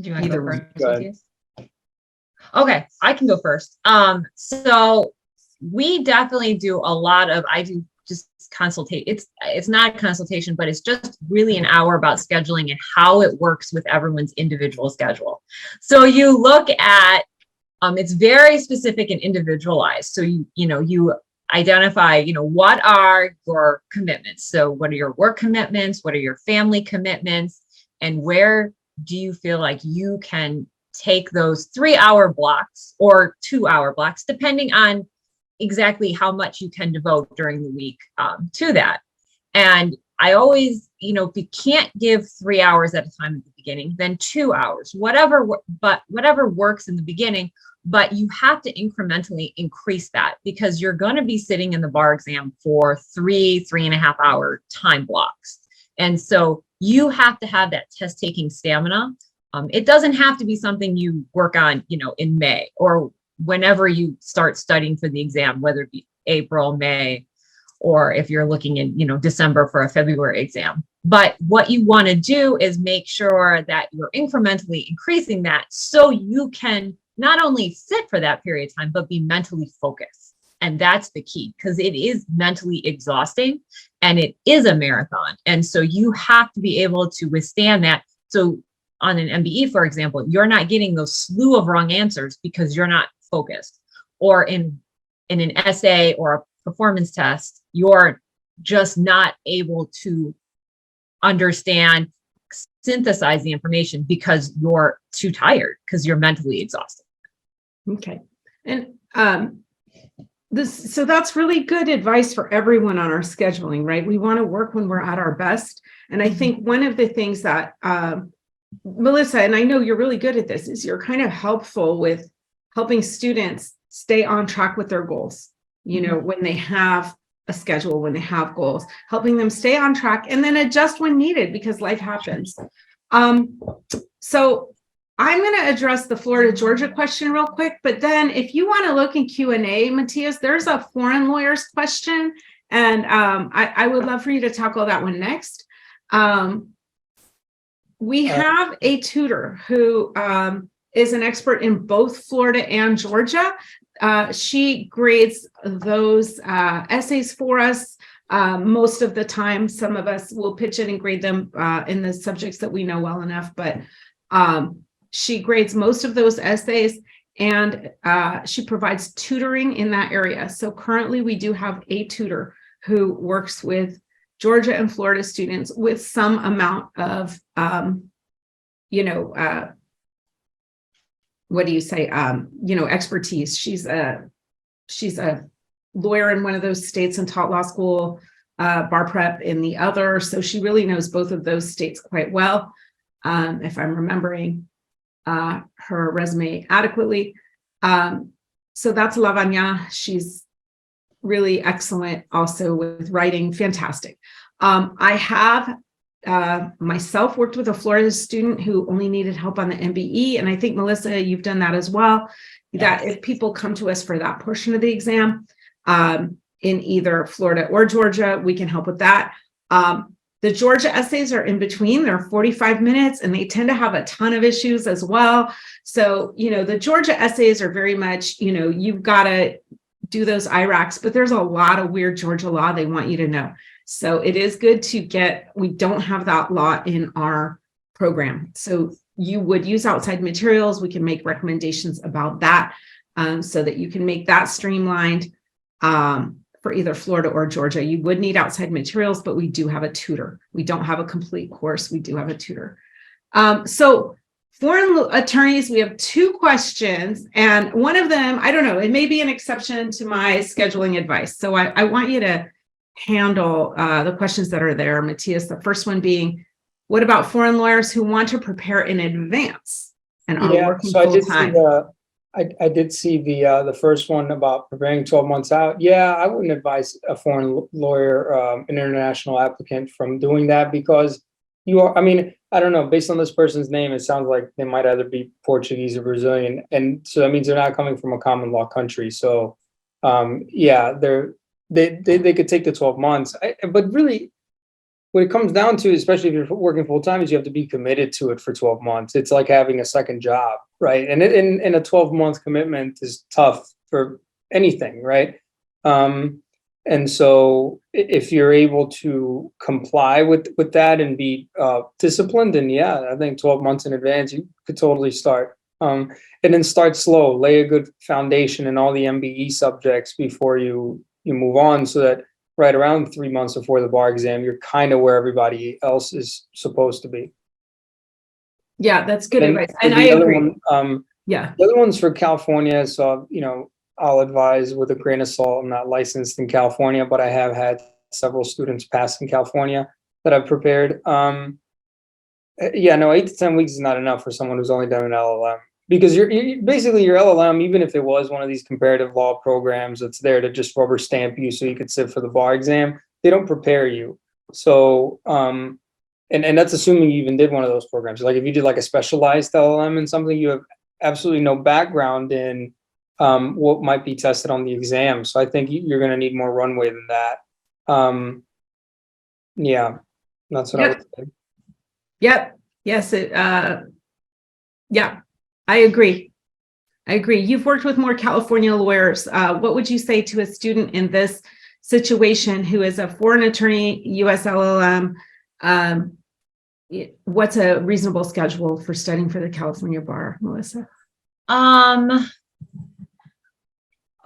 Do you want to go first, Matthias? Okay, I can go first. So we definitely do a lot of, I do just consultate. It's not a consultation, but it's just really an hour about scheduling and how it works with everyone's individual schedule. So you look at It's very specific and individualized. So you identify, what are your commitments? So what are your work commitments? What are your family commitments? And where do you feel like you can take those 3-hour blocks or 2-hour blocks, depending on exactly how much you can devote during the week to that. And I always, if you can't give 3 hours at a time at the beginning, then 2 hours, whatever works in the beginning. But you have to incrementally increase that, because you're going to be sitting in the bar exam for 3.5 hour time blocks. And so you have to have that test taking stamina. It doesn't have to be something you work on, in May or whenever you start studying for the exam, whether it be April, May, or if you're looking in, December for a February exam. But what you want to do is make sure that you're incrementally increasing that, so you can not only sit for that period of time, but be mentally focused. And that's the key, because it is mentally exhausting and it is a marathon. And so you have to be able to withstand that. So on an MBE, for example, you're not getting those slew of wrong answers because you're not focused. Or in an essay or a performance test, you're just not able to understand, synthesize the information because you're too tired, because you're mentally exhausted. Okay. And so that's really good advice for everyone on our scheduling, right? We want to work when we're at our best. And I think one of the things that Melissa, and I know you're really good at this, is you're kind of helpful with helping students stay on track with their goals, when they have a schedule, when they have goals, helping them stay on track and then adjust when needed, because life happens. So I'm going to address the Florida, Georgia question real quick, but then if you want to look in Q&A, Matthias, there's a foreign lawyers question, and I would love for you to tackle that one next. We have a tutor who is an expert in both Florida and Georgia. She grades those essays for us most of the time. Some of us will pitch in and grade them in the subjects that we know well enough, but she grades most of those essays, and she provides tutoring in that area. So currently we do have a tutor who works with Georgia and Florida students with some amount of, expertise. She's a lawyer in one of those states and taught law school, bar prep in the other. So she really knows both of those states quite well, if I'm remembering her resume adequately. So that's Lavanya. She's really excellent also with writing. Fantastic. I have myself worked with a Florida student who only needed help on the MBE. And I think, Melissa, you've done that as well. Yes. That if people come to us for that portion of the exam in either Florida or Georgia, we can help with that. The Georgia essays are in between. They're 45 minutes and they tend to have a ton of issues as well. So, the Georgia essays are very much, you've got to do those IRACs, but there's a lot of weird Georgia law they want you to know. So it is good to we don't have that law in our program. So you would use outside materials. We can make recommendations about that so that you can make that streamlined for either Florida or Georgia. You would need outside materials, but we do have a tutor. We don't have a complete course. We do have a tutor. So foreign attorneys, we have 2 questions, and one of them, I don't know, it may be an exception to my scheduling advice. So I want you to handle the questions that are there, Matthias. The first one being, what about foreign lawyers who want to prepare in advance and are working full time? I did see the first one about preparing 12 months out. Yeah, I wouldn't advise a foreign lawyer, an international applicant, from doing that, because I don't know, based on this person's name, it sounds like they might either be Portuguese or Brazilian. And so that means they're not coming from a common law country. So they could take the 12 months. But really, what it comes down to, especially if you're working full time, is you have to be committed to it for 12 months. It's like having a second job, right? And a 12-month commitment is tough for anything, right? And so if you're able to comply with that and be disciplined, then I think 12 months in advance, you could totally start And then start slow, lay a good foundation in all the MBE subjects before you move on, so that right around 3 months before the bar exam, you're kind of where everybody else is supposed to be. Yeah, that's good And advice. And the I other agree. one, Yeah. the other one's for California. So, I'll advise with a grain of salt. I'm not licensed in California, but I have had several students pass in California that I've prepared. Yeah, no, 8 to 10 weeks is not enough for someone who's only done an LLM, because you're basically your LLM, even if it was one of these comparative law programs that's there to just rubber stamp you so you could sit for the bar exam, they don't prepare you. So, and that's assuming you even did one of those programs. Like if you did like a specialized LLM in something, you have absolutely no background in what might be tested on the exam. So I think you're going to need more runway than that. Yeah, that's what I would say. Yep. Yes. Yeah, I agree. You've worked with more California lawyers. What would you say to a student in this situation who is a foreign attorney, US LLM? What's a reasonable schedule for studying for the California bar, Melissa?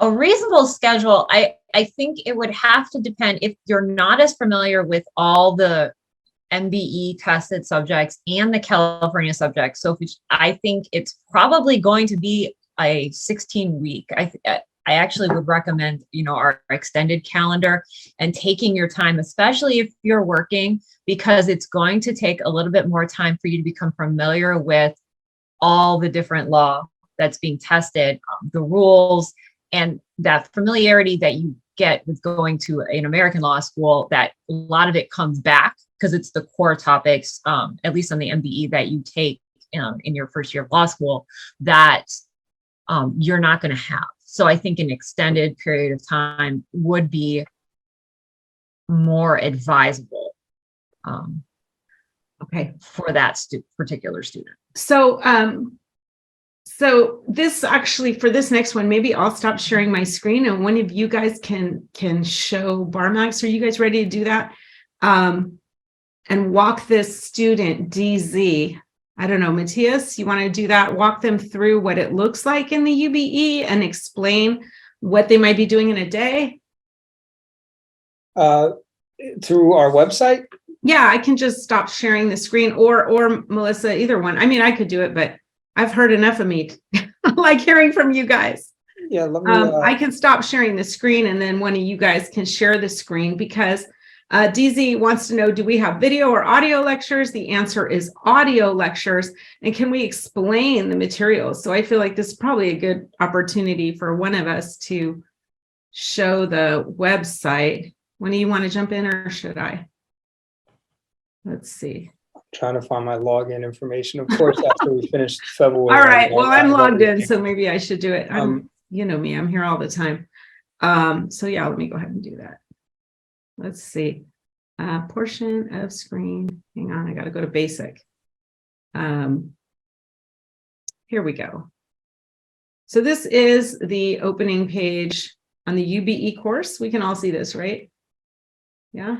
A reasonable schedule, I think it would have to depend if you're not as familiar with all the MBE tested subjects and the California subjects. So I think it's probably going to be a 16-week. I actually would recommend, our extended calendar and taking your time, especially if you're working, because it's going to take a little bit more time for you to become familiar with all the different law that's being tested, the rules, and that familiarity that you get with going to an American law school, that a lot of it comes back because it's the core topics, at least on the MBE, that you take in your first year of law school, that you're not going to have. So I think an extended period of time would be more advisable for that particular student. So, so this actually, for this next one, maybe I'll stop sharing my screen and one of you guys can show BarMax. Are you guys ready to do that? And walk this student, DZ. I don't know, Matthias, you want to do that? Walk them through what it looks like in the UBE and explain what they might be doing in a day? Through our website? Yeah, I can just stop sharing the screen, or Melissa, either one. I mean, I could do it, but I've heard enough of me. I like hearing from you guys. Yeah, let me, I can stop sharing the screen and then one of you guys can share the screen, because DZ wants to know, do we have video or audio lectures? The answer is audio lectures. And can we explain the materials? So I feel like this is probably a good opportunity for one of us to show the website. When do you want to jump in, or should I? Let's see. I'm trying to find my login information. Of course, after we finish February. All right. Well, I'm logged in, so maybe I should do it. You know me, I'm here all the time. So yeah, let me go ahead and do that. Let's see. Portion of screen. Hang on, I got to go to basic. Here we go. So this is the opening page on the UBE course. We can all see this, right? Yeah.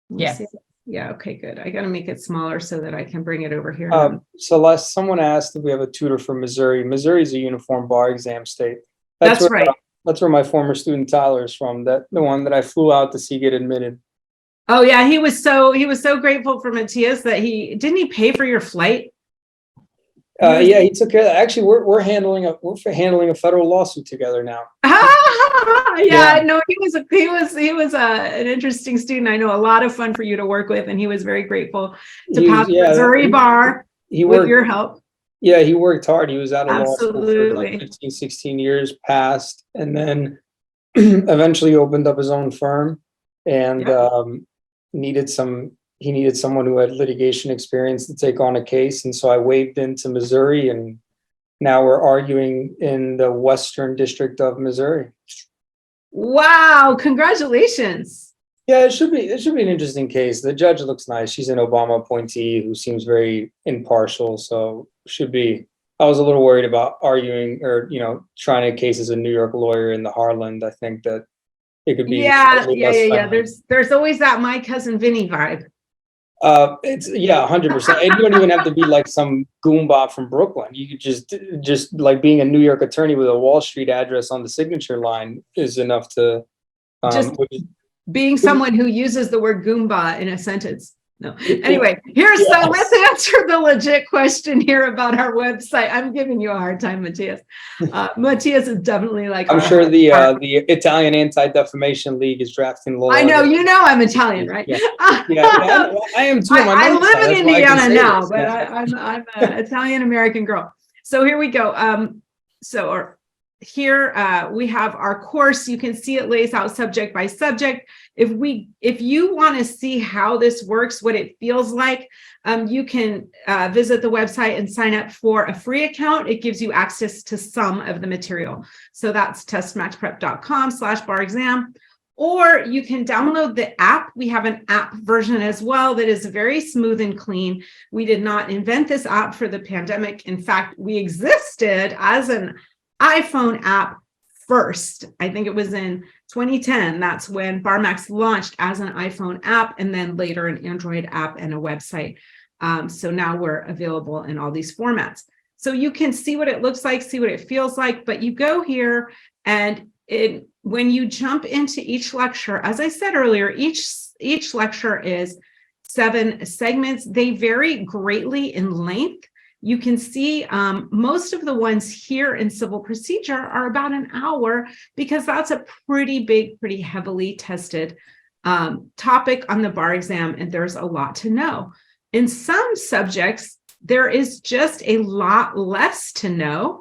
Yes. Yeah. Okay, good. I got to make it smaller so that I can bring it over here. Celeste, someone asked if we have a tutor from Missouri. Missouri is a uniform bar exam state. That's where, right. That's where my former student Tyler is from. The one that I flew out to see get admitted. Oh yeah, he was so grateful for Matthias that didn't he pay for your flight? Yeah, he took care of that. Actually, we're handling a federal lawsuit together now. Yeah, no, he was an interesting student. I know, a lot of fun for you to work with, and he was very grateful to pass Missouri bar with your help. Yeah, he worked hard. He was out of law school for like Absolutely. 15, 16 years, passed, and then eventually opened up his own firm, and he needed someone who had litigation experience to take on a case. And so I waved into Missouri, and now we're arguing in the Western District of Missouri. Wow, congratulations. Yeah, it should be an interesting case. The judge looks nice. She's an Obama appointee who seems very impartial. So should be. I was a little worried about arguing or, trying a case as a New York lawyer in the Harland. I think that it could be. Yeah. There's always that My Cousin Vinny vibe. It's 100%. And you don't even have to be like some goomba from Brooklyn. You could just like being a New York attorney with a Wall Street address on the signature line is enough to Just being someone who uses the word Goomba in a sentence. No. Anyway, so let's answer the legit question here about our website. I'm giving you a hard time, Matthias. Matthias is definitely like. I'm sure the Italian Anti-Defamation League is drafting law. I know, I'm Italian, right? Yeah, I am too. I live in Indiana now, but I'm an Italian American girl. So here we go. Here we have our course. You can see it lays out subject by subject. If you want to see how this works, what it feels like, you can visit the website and sign up for a free account. It gives you access to some of the material. So that's testmatchprep.com/bar-exam. Or you can download the app. We have an app version as well that is very smooth and clean. We did not invent this app for the pandemic. In fact, we existed as an iPhone app first. I think it was in 2010. That's when BarMax launched as an iPhone app, and then later an Android app and a website. So now we're available in all these formats. So you can see what it looks like, see what it feels like, but you go here and when you jump into each lecture, as I said earlier, each lecture is 7 segments. They vary greatly in length. You can see most of the ones here in civil procedure are about an hour because that's a pretty big, pretty heavily tested topic on the bar exam, and there's a lot to know. In some subjects, there is just a lot less to know.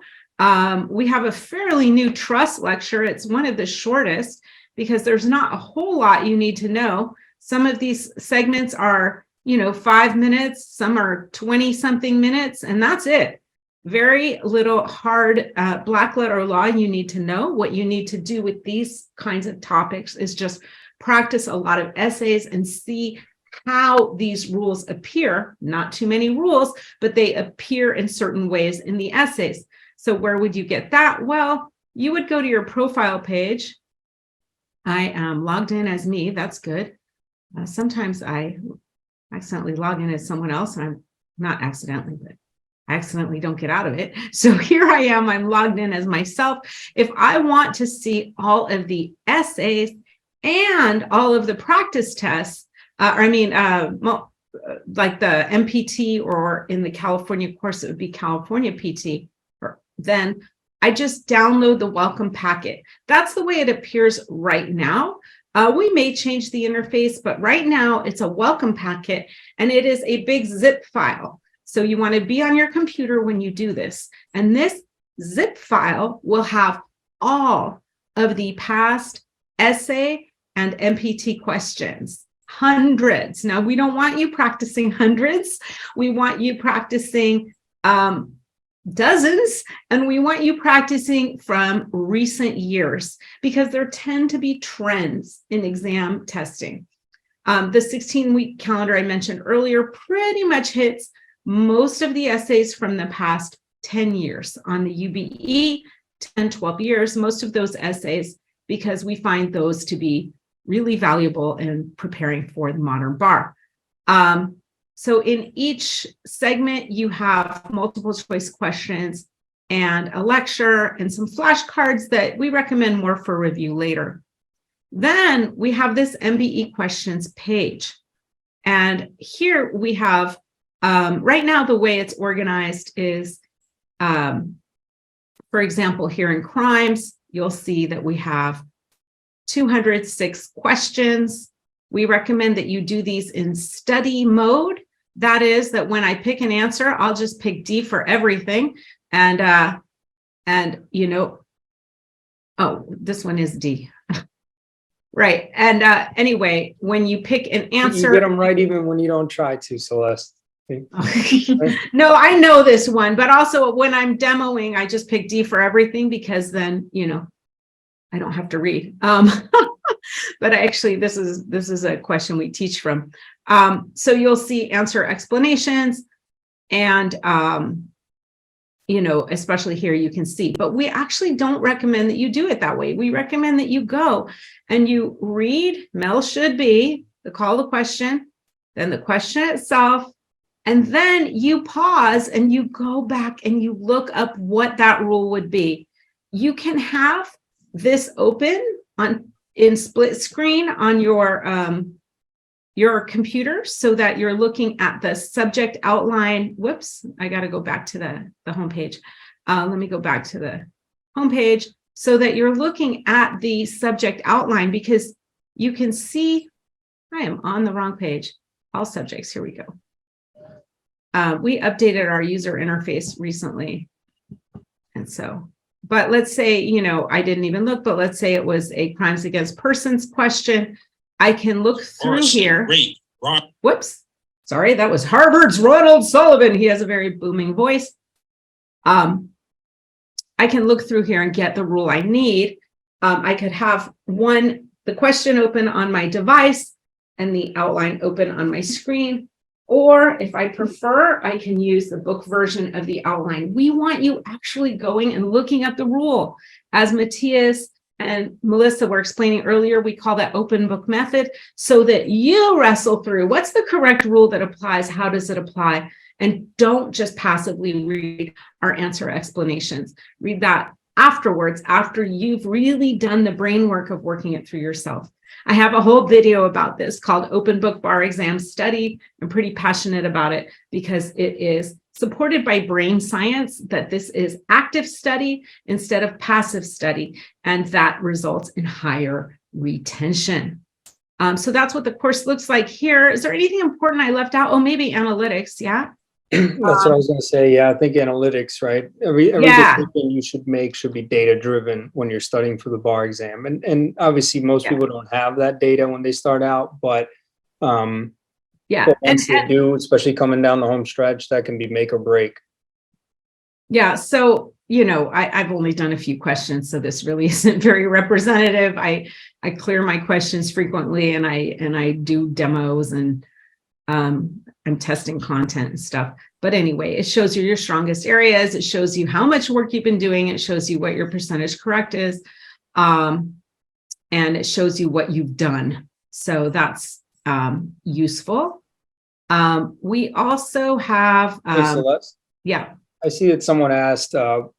We have a fairly new trust lecture. It's one of the shortest because there's not a whole lot you need to know. Some of these segments are 5 minutes, some are 20 something minutes, and that's it. Very little hard black letter law you need to know. What you need to do with these kinds of topics is just practice a lot of essays and see how these rules appear. Not too many rules, but they appear in certain ways in the essays. So where would you get that? Well, you would go to your profile page. I am logged in as me. That's good. Sometimes I accidentally log in as someone else, and I'm not accidentally, but I accidentally don't get out of it. So here I am, I'm logged in as myself. If I want to see all of the essays and all of the practice tests, like the MPT, or in the California course, it would be California PT, then I just download the welcome packet. That's the way it appears right now. We may change the interface, but right now it's a welcome packet, and it is a big zip file. So you want to be on your computer when you do this. And this zip file will have all of the past essay and MPT questions, hundreds. Now, we don't want you practicing hundreds. We want you practicing dozens, and we want you practicing from recent years because there tend to be trends in exam testing. The 16-week calendar I mentioned earlier pretty much hits most of the essays from the past 10 years on the UBE, 10, 12 years, most of those essays, because we find those to be really valuable in preparing for the modern bar. So in each segment, you have multiple choice questions and a lecture and some flashcards that we recommend more for review later. Then we have this MBE Questions page. And here we have, right now, the way it's organized is, for example, here in crimes, you'll see that we have 206 questions. We recommend that you do these in study mode. That is that when I pick an answer, I'll just pick D for everything. And oh, this one is D. Right. And anyway, when you pick an answer. You get them right even when you don't try to, Celeste. No, I know this one, but also when I'm demoing, I just pick D for everything because then, I don't have to read. But actually, this is a question we teach from. So you'll see answer explanations, and especially here you can see. But we actually don't recommend that you do it that way. We recommend that you go and you read Mel should be, the call to question, then the question itself, and then you pause and you go back and you look up what that rule would be. You can have this open in split screen on your computer so that you're looking at the subject outline. Whoops, I got to go back to the homepage. Let me go back to the homepage so that you're looking at the subject outline, because you can see I am on the wrong page. All subjects, here we go. We updated our user interface recently. And so, but let's say, you know, I didn't even look, but let's say it was a crimes against persons question. I can look through here. Whoops. Sorry, that was Harvard's Ronald Sullivan. He has a very booming voice. I can look through here and get the rule I need. I could have the question open on my device and the outline open on my screen. Or if I prefer, I can use the book version of the outline. We want you actually going and looking at the rule. As Matthias and Melissa were explaining earlier, we call that open book method, so that you wrestle through what's the correct rule that applies, how does it apply, and don't just passively read our answer explanations. Read that afterwards, after you've really done the brain work of working it through yourself. I have a whole video about this called Open Book Bar Exam Study. I'm pretty passionate about it because it is supported by brain science, that this is active study instead of passive study, and that results in higher retention. So that's what the course looks like here. Is there anything important I left out? Oh, maybe analytics, yeah? That's what I was going to say. Yeah, I think analytics, right? Every decision you should make should be data driven when you're studying for the bar exam. And obviously most people don't have that data when they start out, but once they do, especially coming down the home stretch, that can be make or break. Yeah. So, you know, I've only done a few questions, so this really isn't very representative. I clear my questions frequently, and I do demos, and I'm testing content and stuff. But anyway, it shows you your strongest areas. It shows you how much work you've been doing. It shows you what your percentage correct is. And it shows you what you've done. So that's useful. We also have, yeah. I see that someone asked a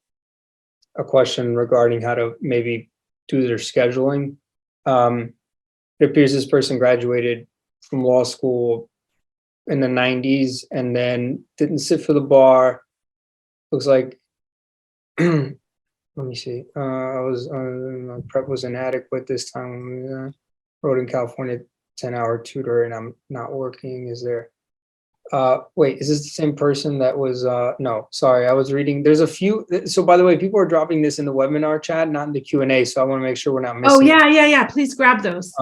question regarding how to maybe do their scheduling. It appears this person graduated from law school in the 90s and then didn't sit for the bar. Looks like, let me see. My prep was inadequate this time. Wrote in California, 10-hour tutor, and I'm not working. Is there? Wait, is this the same person that was, no, sorry, I was reading, there's a few, so by the way, people are dropping this in the webinar chat, not in the Q&A, so I want to make sure we're not missing. Oh, yeah, please grab those.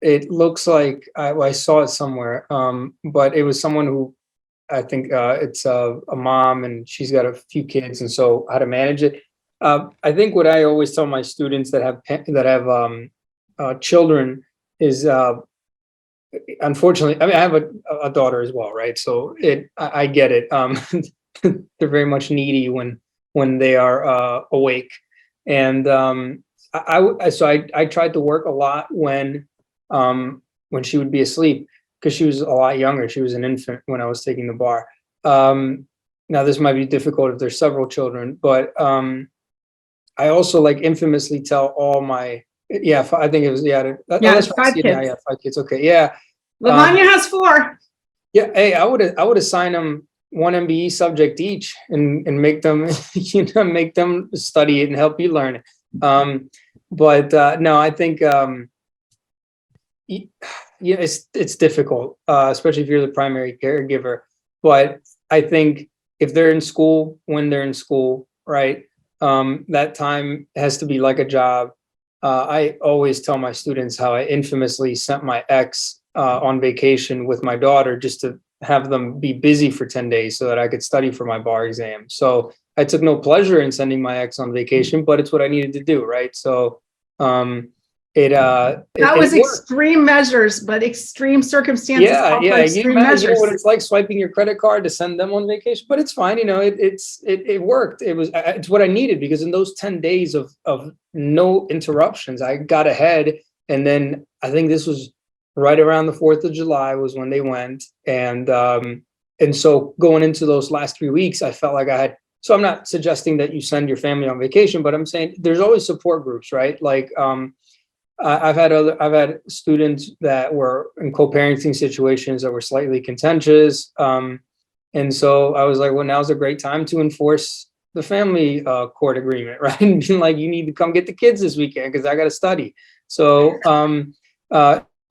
It looks like, I saw it somewhere, but it was someone who, I think it's a mom, and she's got a few kids, and so how to manage it. I think what I always tell my students that have children is, unfortunately, I mean, I have a daughter as well, right? So I get it. They're very much needy when they are awake, and I tried to work a lot when she would be asleep, because she was a lot younger. She was an infant when I was taking the bar. Now this might be difficult if there's several children, but I also infamously tell all my. Yeah, I think it was, that's 5 kids. Yeah, 5 kids. Okay, yeah. Lavanya has 4. Yeah, hey, I would assign them one MBE subject each and make them, make them study it and help you learn it. But no, I think it's difficult, especially if you're the primary caregiver. But I think if they're in school, when they're in school, right, that time has to be like a job. I always tell my students how I infamously sent my ex on vacation with my daughter just to have them be busy for 10 days so that I could study for my bar exam. So I took no pleasure in sending my ex on vacation, but it's what I needed to do, right? So that was extreme measures, but extreme circumstances. Yeah. You imagine what it's like swiping your credit card to send them on vacation, but it's fine. It worked. It's what I needed, because in those 10 days of no interruptions, I got ahead. And then I think this was right around the 4th of July was when they went. And so going into those last 3 weeks, I felt like I had, so I'm not suggesting that you send your family on vacation, but I'm saying there's always support groups, right? Like, I've had students that were in co-parenting situations that were slightly contentious. And so I was like, well, now's a great time to enforce the family court agreement, right? And being like, you need to come get the kids this weekend because I got to study. So,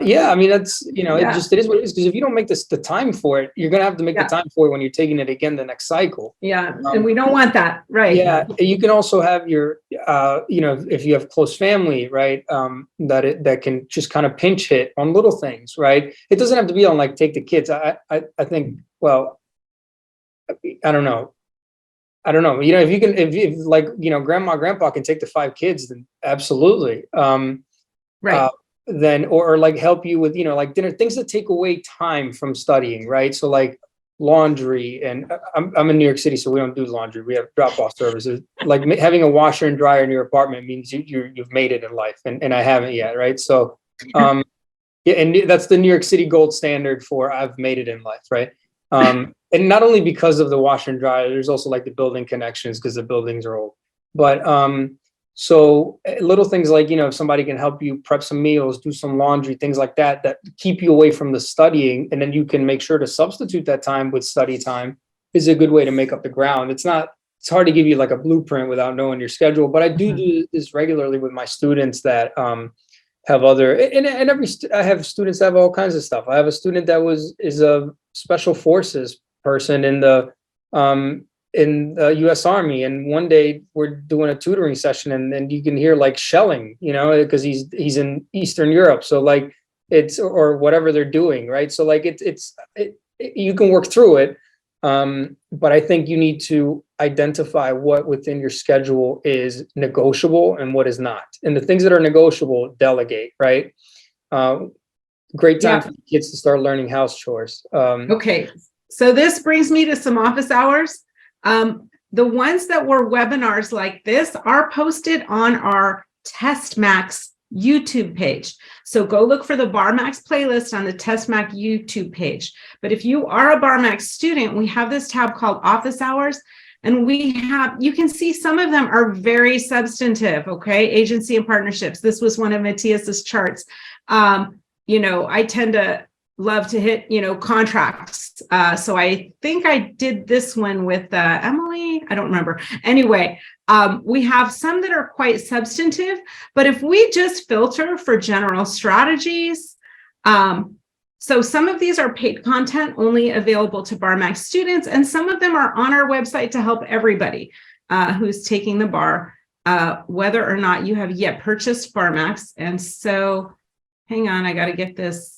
yeah, I mean, that's, it is what it is. Because if you don't make the time for it, you're going to have to make the time for it when you're taking it again the next cycle. Yeah. And we don't want that. Right. Yeah. You can also have your, if you have close family, right, that can just kind of pinch hit on little things, right? It doesn't have to be on like, take the kids. I think, well, I don't know. If you can, if like, grandma, grandpa can take the 5 kids, then absolutely. Right. Then, or like help you with, like dinner, things that take away time from studying, right? So like laundry, and I'm in New York City, so we don't do laundry. We have drop-off services. Like having a washer and dryer in your apartment means you've made it in life, and I haven't yet, right? So, yeah, and that's the New York City gold standard for I've made it in life, right? And not only because of the washer and dryer, there's also like the building connections because the buildings are old. But so little things like, if somebody can help you prep some meals, do some laundry, things like that, that keep you away from the studying, and then you can make sure to substitute that time with study time, is a good way to make up the ground. It's hard to give you like a blueprint without knowing your schedule, but I do this regularly with my students that have other, and I have students that have all kinds of stuff. I have a student that is a special forces person in the U.S. Army, and one day we're doing a tutoring session, and you can hear like shelling, because he's in Eastern Europe, so like it's, or whatever they're doing, right? So like you can work through it, but I think you need to identify what within your schedule is negotiable and what is not, and the things that are negotiable, delegate, right? Great time for kids to start learning house chores. Okay. So this brings me to some office hours. The ones that were webinars like this are posted on our TestMax YouTube page. So go look for the BarMax playlist on the TestMax YouTube page. But if you are a BarMax student, we have this tab called Office Hours. And you can see some of them are very substantive, okay? Agency and partnerships. This was one of Matthias's charts. I tend to love to hit, contracts. So I think I did this one with Emily. I don't remember. Anyway, we have some that are quite substantive, but if we just filter for general strategies, so some of these are paid content only available to BarMax students, and some of them are on our website to help everybody who's taking the bar, whether or not you have yet purchased BarMax. And so, hang on, I got to get this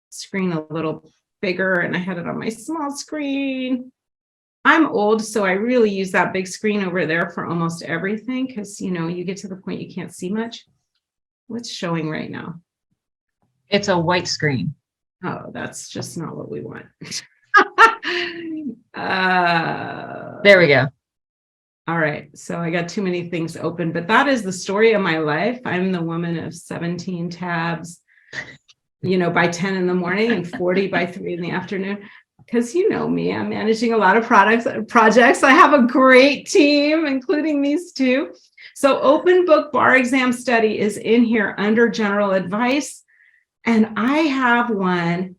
screen a little bigger, and I had it on my small screen. I'm old, so I really use that big screen over there for almost everything, because you get to the point you can't see much. What's showing right now? It's a white screen. Oh, that's just not what we want. There we go. All right, so I got too many things open, but that is the story of my life. I'm the woman of 17 tabs, by 10 in the morning and 40 by 3 in the afternoon. Because me, I'm managing a lot of projects. I have a great team, including these two. So open book bar exam study is in here under general advice. And I have one,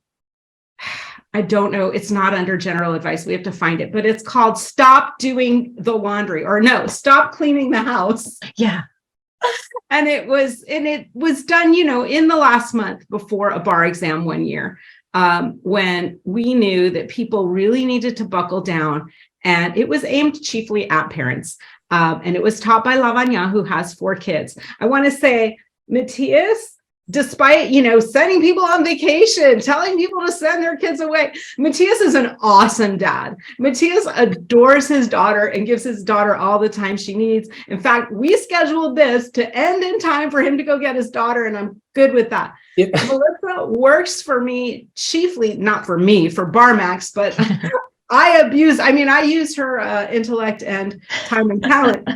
I don't know, it's not under general advice. We have to find it, but it's called Stop Doing the Laundry, or no, Stop Cleaning the House. Yeah. And it was done, in the last month before a bar exam one year, when we knew that people really needed to buckle down, and it was aimed chiefly at parents. And it was taught by Lavanya, who has 4 kids. I want to say, Matthias, despite, sending people on vacation, telling people to send their kids away, Matthias is an awesome dad. Matthias adores his daughter and gives his daughter all the time she needs. In fact, we scheduled this to end in time for him to go get his daughter, and I'm good with that. Yeah. Melissa works for me chiefly, not for me, for BarMax, but I use her intellect and time and talent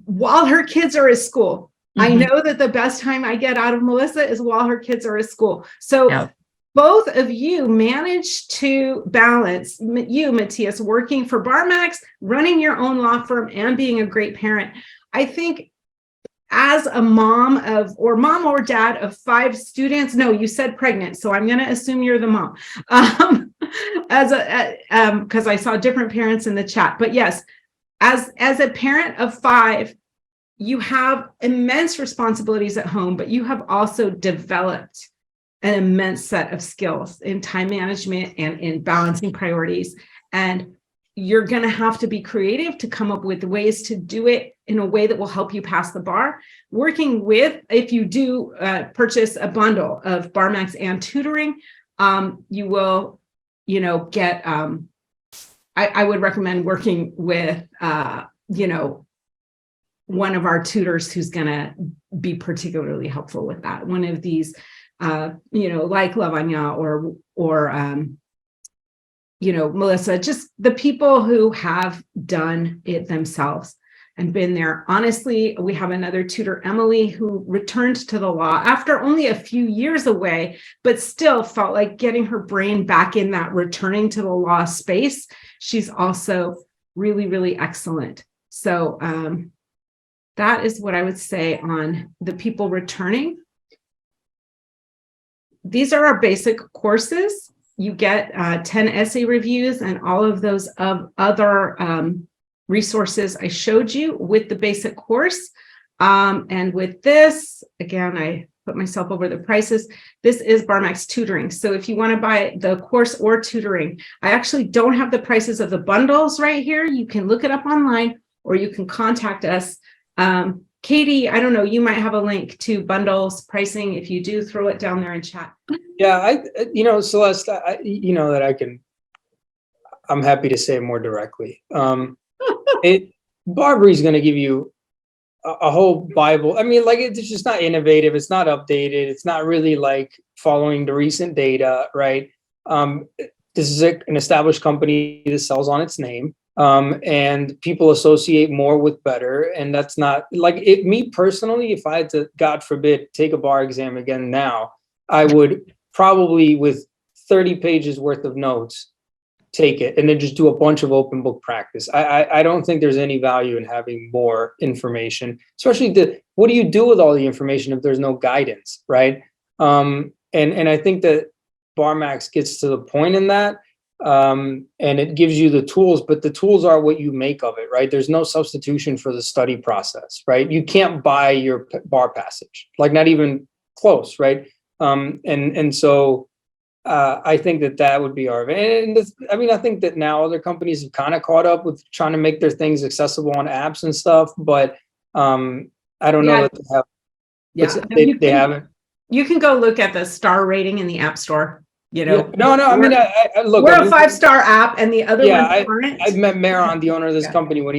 while her kids are at school. I know that the best time I get out of Melissa is while her kids are at school. So Yeah. both of you managed to balance, you, Matthias, working for BarMax, running your own law firm, and being a great parent. I think as a mom or dad of 5 students, no, you said pregnant, so I'm going to assume you're the mom. Because I saw different parents in the chat, but yes, as a parent of 5, you have immense responsibilities at home, but you have also developed an immense set of skills in time management and in balancing priorities. And you're going to have to be creative to come up with ways to do it in a way that will help you pass the bar. Working with, if you do purchase a bundle of BarMax and tutoring, you will, get, I would recommend working with, one of our tutors who's going to be particularly helpful with that. One of these, like Lavanya or Melissa, just the people who have done it themselves and been there. Honestly, we have another tutor, Emily, who returned to the law after only a few years away, but still felt like getting her brain back in that returning to the law space. She's also really, really excellent. So that is what I would say on the people returning. These are our basic courses. You get 10 essay reviews and all of those other resources I showed you with the basic course. And with this, again, I put myself over the prices. This is BarMax tutoring. So if you want to buy the course or tutoring, I actually don't have the prices of the bundles right here. You can look it up online or you can contact us. Katie, I don't know, you might have a link to bundles pricing. If you do, throw it down there in chat. Yeah, Celeste, that I'm happy to say more directly. Barbari's going to give you a whole Bible. I mean, like, it's just not innovative. It's not updated. It's not really like following the recent data, right? This is an established company that sells on its name. And people associate more with better. And that's not like it. Me personally, if I had to, God forbid, take a bar exam again now, I would probably, with 30 pages worth of notes, take it and then just do a bunch of open book practice. I don't think there's any value in having more information, especially what do you do with all the information if there's no guidance, right? And I think that BarMax gets to the point in that. And it gives you the tools, but the tools are what you make of it, right? There's no substitution for the study process, right? You can't buy your bar passage, like not even close, right? So I think that would be our, I think that now other companies have kind of caught up with trying to make their things accessible on apps and stuff, but I don't know that they have. Yeah, they haven't. You can go look at the star rating in the App Store. No. I mean, look, we're a 5-star app, and the other ones aren't. I've met Maron, the owner of this company, when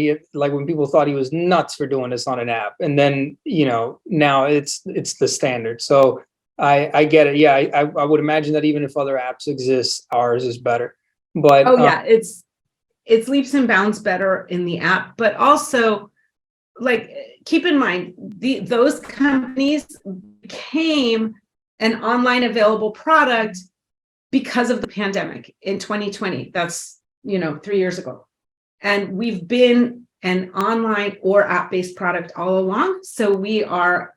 people thought he was nuts for doing this on an app, and then now it's the standard. So I get it. Yeah, I would imagine that even if other apps exist, ours is better. But it's leaps and bounds better in the app, but also keep in mind those companies became an online available product because of the pandemic in 2020. That's 3 years ago, and we've been an online or app-based product all along. So we are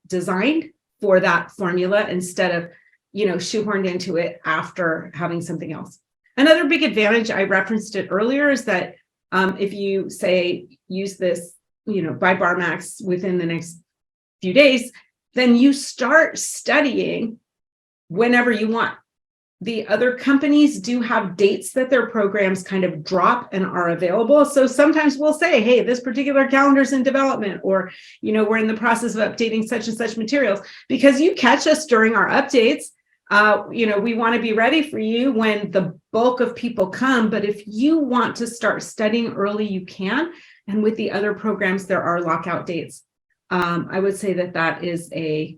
designed for that formula instead of shoehorned into it after having something else. Another big advantage, I referenced it earlier, is that if you say use this by BarMax within the next few days, then you start studying whenever you want. The other companies do have dates that their programs kind of drop and are available. So sometimes we'll say, hey, this particular calendar's in development, or, we're in the process of updating such and such materials. Because you catch us during our updates, we want to be ready for you when the bulk of people come. But if you want to start studying early, you can. And with the other programs, there are lockout dates. I would say that is a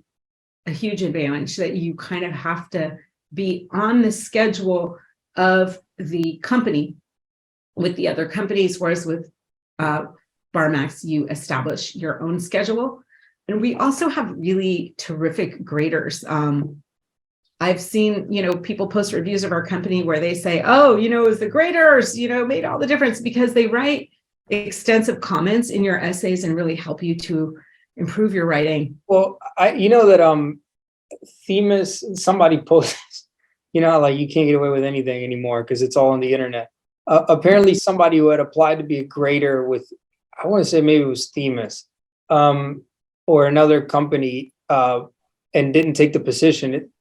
huge advantage, that you kind of have to be on the schedule of the company with the other companies, whereas with BarMax, you establish your own schedule. And we also have really terrific graders. I've seen, people post reviews of our company where they say, oh, it was the graders, made all the difference, because they write extensive comments in your essays and really help you to improve your writing. Well, that Themis, somebody posted, how like you can't get away with anything anymore because it's all on the internet. Apparently somebody who had applied to be a grader with, I want to say maybe it was Themis, or another company, and didn't take the position.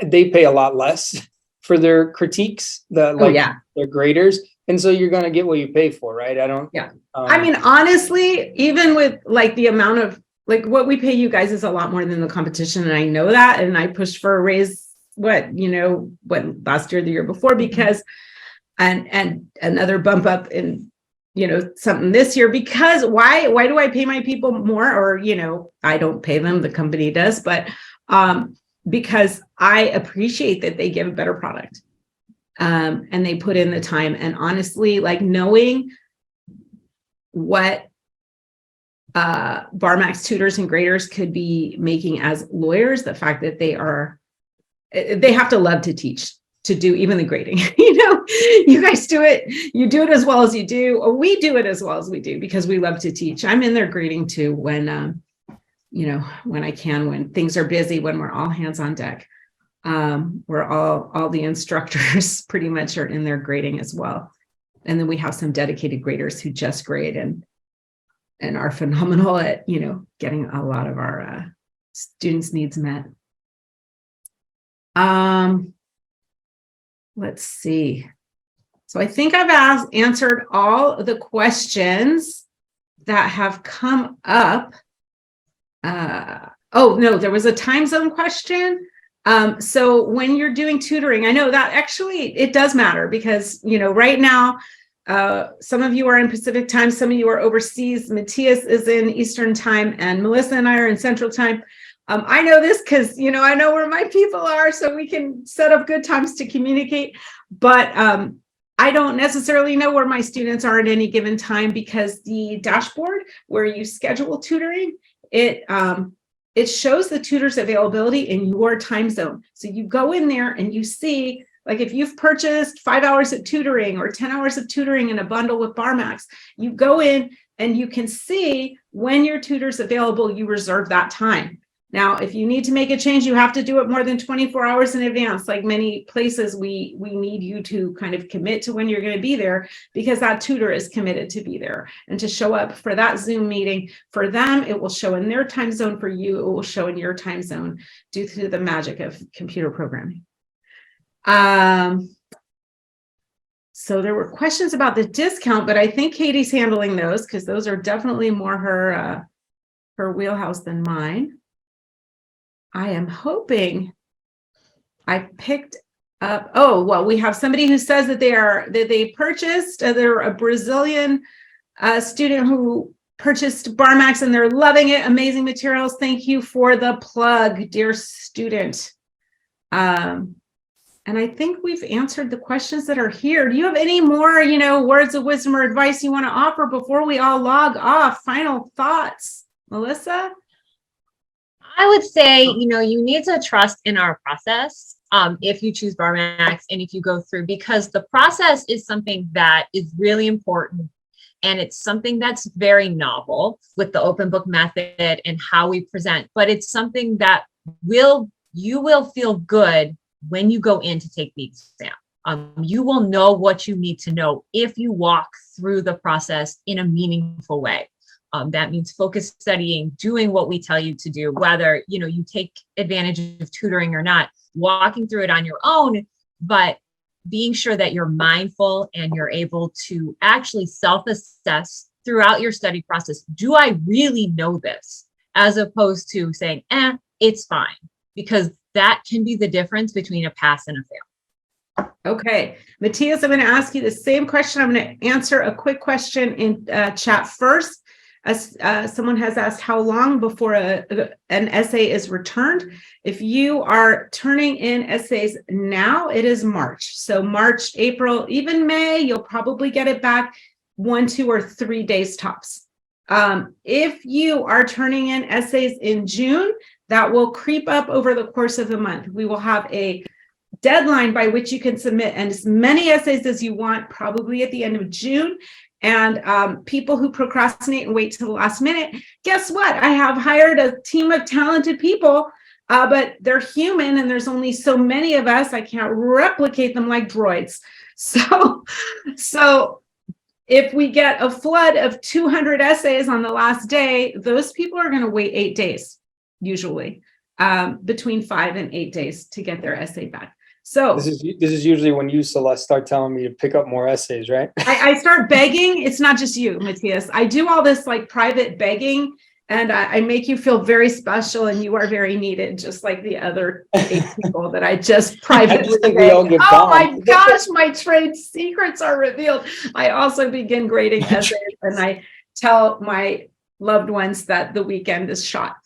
They pay a lot less for their critiques, their graders. And so you're going to get what you pay for, right? I mean, honestly, even with like the amount of like what we pay you guys is a lot more than the competition. And I know that. And I pushed for a raise, last year, the year before, because, and another bump up in, something this year, because why do I pay my people more? Or, I don't pay them, the company does, but, because I appreciate that they give a better product, and they put in the time. And honestly, like knowing what BarMax tutors and graders could be making as lawyers, the fact that they have to love to teach, to do even the grading. You guys do it, you do it as well as you do, or we do it as well as we do, because we love to teach. I'm in there grading too when when I can, when things are busy, when we're all hands on deck. We're all the instructors pretty much are in there grading as well. And then we have some dedicated graders who just grade and are phenomenal at, getting a lot of our students' needs met. Let's see. So I think I've answered all the questions that have come up. Oh, no, there was a time zone question. So when you're doing tutoring, I know that actually it does matter, because, right now, some of you are in Pacific time, some of you are overseas. Matthias is in Eastern time, and Melissa and I are in Central time. I know this because, I know where my people are, so we can set up good times to communicate. But I don't necessarily know where my students are at any given time, because the dashboard where you schedule tutoring, it shows the tutor's availability in your time zone. So you go in there and you see, like if you've purchased 5 hours of tutoring or 10 hours of tutoring in a bundle with BarMax, you go in and you can see when your tutor's available, you reserve that time. Now, if you need to make a change, you have to do it more than 24 hours in advance. Like many places, we need you to kind of commit to when you're going to be there, because that tutor is committed to be there and to show up for that Zoom meeting. For them, it will show in their time zone. For you, it will show in your time zone, due to the magic of computer programming. So there were questions about the discount, but I think Katie's handling those, because those are definitely more her wheelhouse than mine. I am hoping I picked up. Oh, well, we have somebody who says that they purchased. They're a Brazilian student who purchased BarMax and they're loving it. Amazing materials. Thank you for the plug, dear student. And I think we've answered the questions that are here. Do you have any more, words of wisdom or advice you want to offer before we all log off? Final thoughts, Melissa? I would say, you need to trust in our process if you choose BarMax and if you go through, because the process is something that is really important. And it's something that's very novel with the open book method and how we present, but it's something that you will feel good when you go in to take the exam. You will know what you need to know if you walk through the process in a meaningful way. That means focused studying, doing what we tell you to do, whether you take advantage of tutoring or not, walking through it on your own, but being sure that you're mindful and you're able to actually self-assess throughout your study process. Do I really know this? As opposed to saying, it's fine, because that can be the difference between a pass and a fail. Okay, Matthias, I'm going to ask you the same question. I'm going to answer a quick question in chat first. Someone has asked how long before an essay is returned. If you are turning in essays now, it is March. So March, April, even May, you'll probably get it back 1, 2, or 3 days tops. If you are turning in essays in June, that will creep up over the course of the month. We will have a deadline by which you can submit as many essays as you want, probably at the end of June. And people who procrastinate and wait till the last minute, guess what? I have hired a team of talented people, but they're human and there's only so many of us. I can't replicate them like droids. So if we get a flood of 200 essays on the last day, those people are going to wait 8 days, usually, between 5 and 8 days to get their essay back. So this is usually when you, Celeste, start telling me to pick up more essays, right? I start begging. It's not just you, Matthias. I do all this like private begging, and I make you feel very special, and you are very needed, just like the other 8 people that I just privately begged. Oh my gosh, my trade secrets are revealed. I also begin grading essays, and I tell my loved ones that the weekend is shot.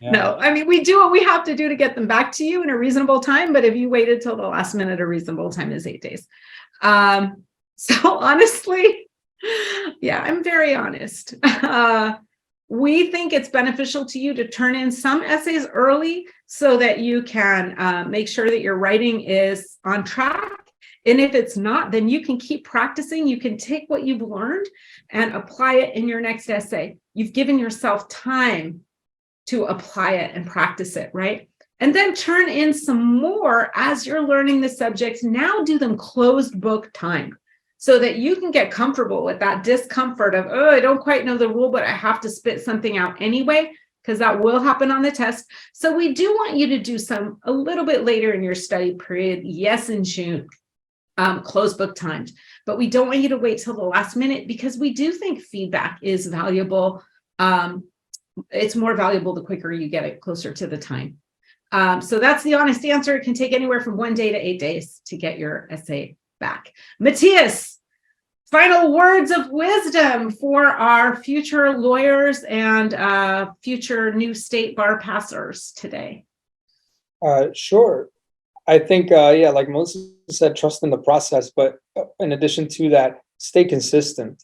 Yeah. No, I mean, we do what we have to do to get them back to you in a reasonable time. But if you waited till the last minute, a reasonable time is 8 days. So honestly, yeah, I'm very honest. We think it's beneficial to you to turn in some essays early so that you can make sure that your writing is on track. And if it's not, then you can keep practicing. You can take what you've learned and apply it in your next essay. You've given yourself time to apply it and practice it, right? And then turn in some more as you're learning the subjects. Now do them closed book time so that you can get comfortable with that discomfort of, oh, I don't quite know the rule, but I have to spit something out anyway, because that will happen on the test. So we do want you to do some a little bit later in your study period. Yes, in June, closed book timed, but we don't want you to wait till the last minute because we do think feedback is valuable. It's more valuable the quicker you get it closer to the time. So that's the honest answer. It can take anywhere from 1 day to 8 days to get your essay back. Matthias, final words of wisdom for our future lawyers and future new state bar passers today. Sure. I think, yeah, like Melissa said, trust in the process, but in addition to that, stay consistent.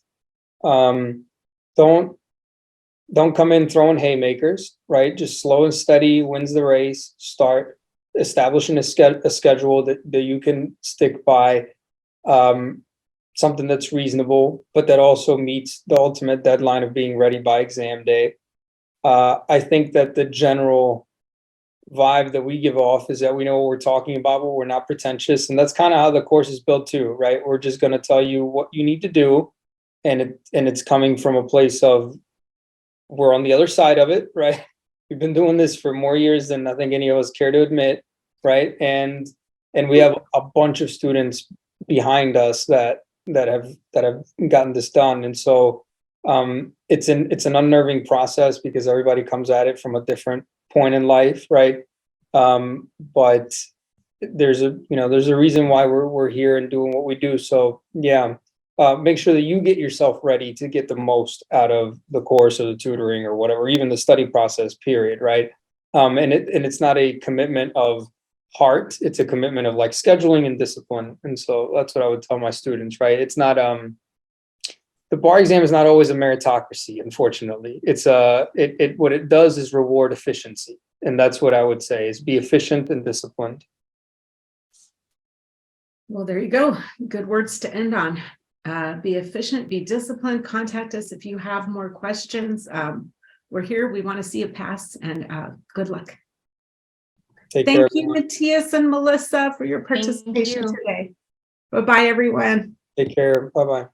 Don't come in throwing haymakers, right? Just slow and steady wins the race. Start establishing a schedule that you can stick by, something that's reasonable, but that also meets the ultimate deadline of being ready by exam day. I think that the general vibe that we give off is that we know what we're talking about, but we're not pretentious. And that's kind of how the course is built too, right? We're just going to tell you what you need to do. And it's coming from a place of, we're on the other side of it, right? We've been doing this for more years than I think any of us care to admit, right? And we have a bunch of students behind us that have gotten this done. And so it's an unnerving process because everybody comes at it from a different point in life, right? But there's a reason why we're here and doing what we do. So yeah. Make sure that you get yourself ready to get the most out of the course or the tutoring or whatever, even the study process period, right? And it's not a commitment of heart, it's a commitment of like scheduling and discipline. And so that's what I would tell my students, right? It's not the bar exam is not always a meritocracy, unfortunately. It's what it does is reward efficiency. And that's what I would say is be efficient and disciplined. Well, there you go. Good words to end on. Be efficient, be disciplined. Contact us if you have more questions. We're here. We want to see you pass, and good luck. Thank you, Matthias and Melissa, for your participation today. Bye-bye, everyone. Take care. Bye-bye.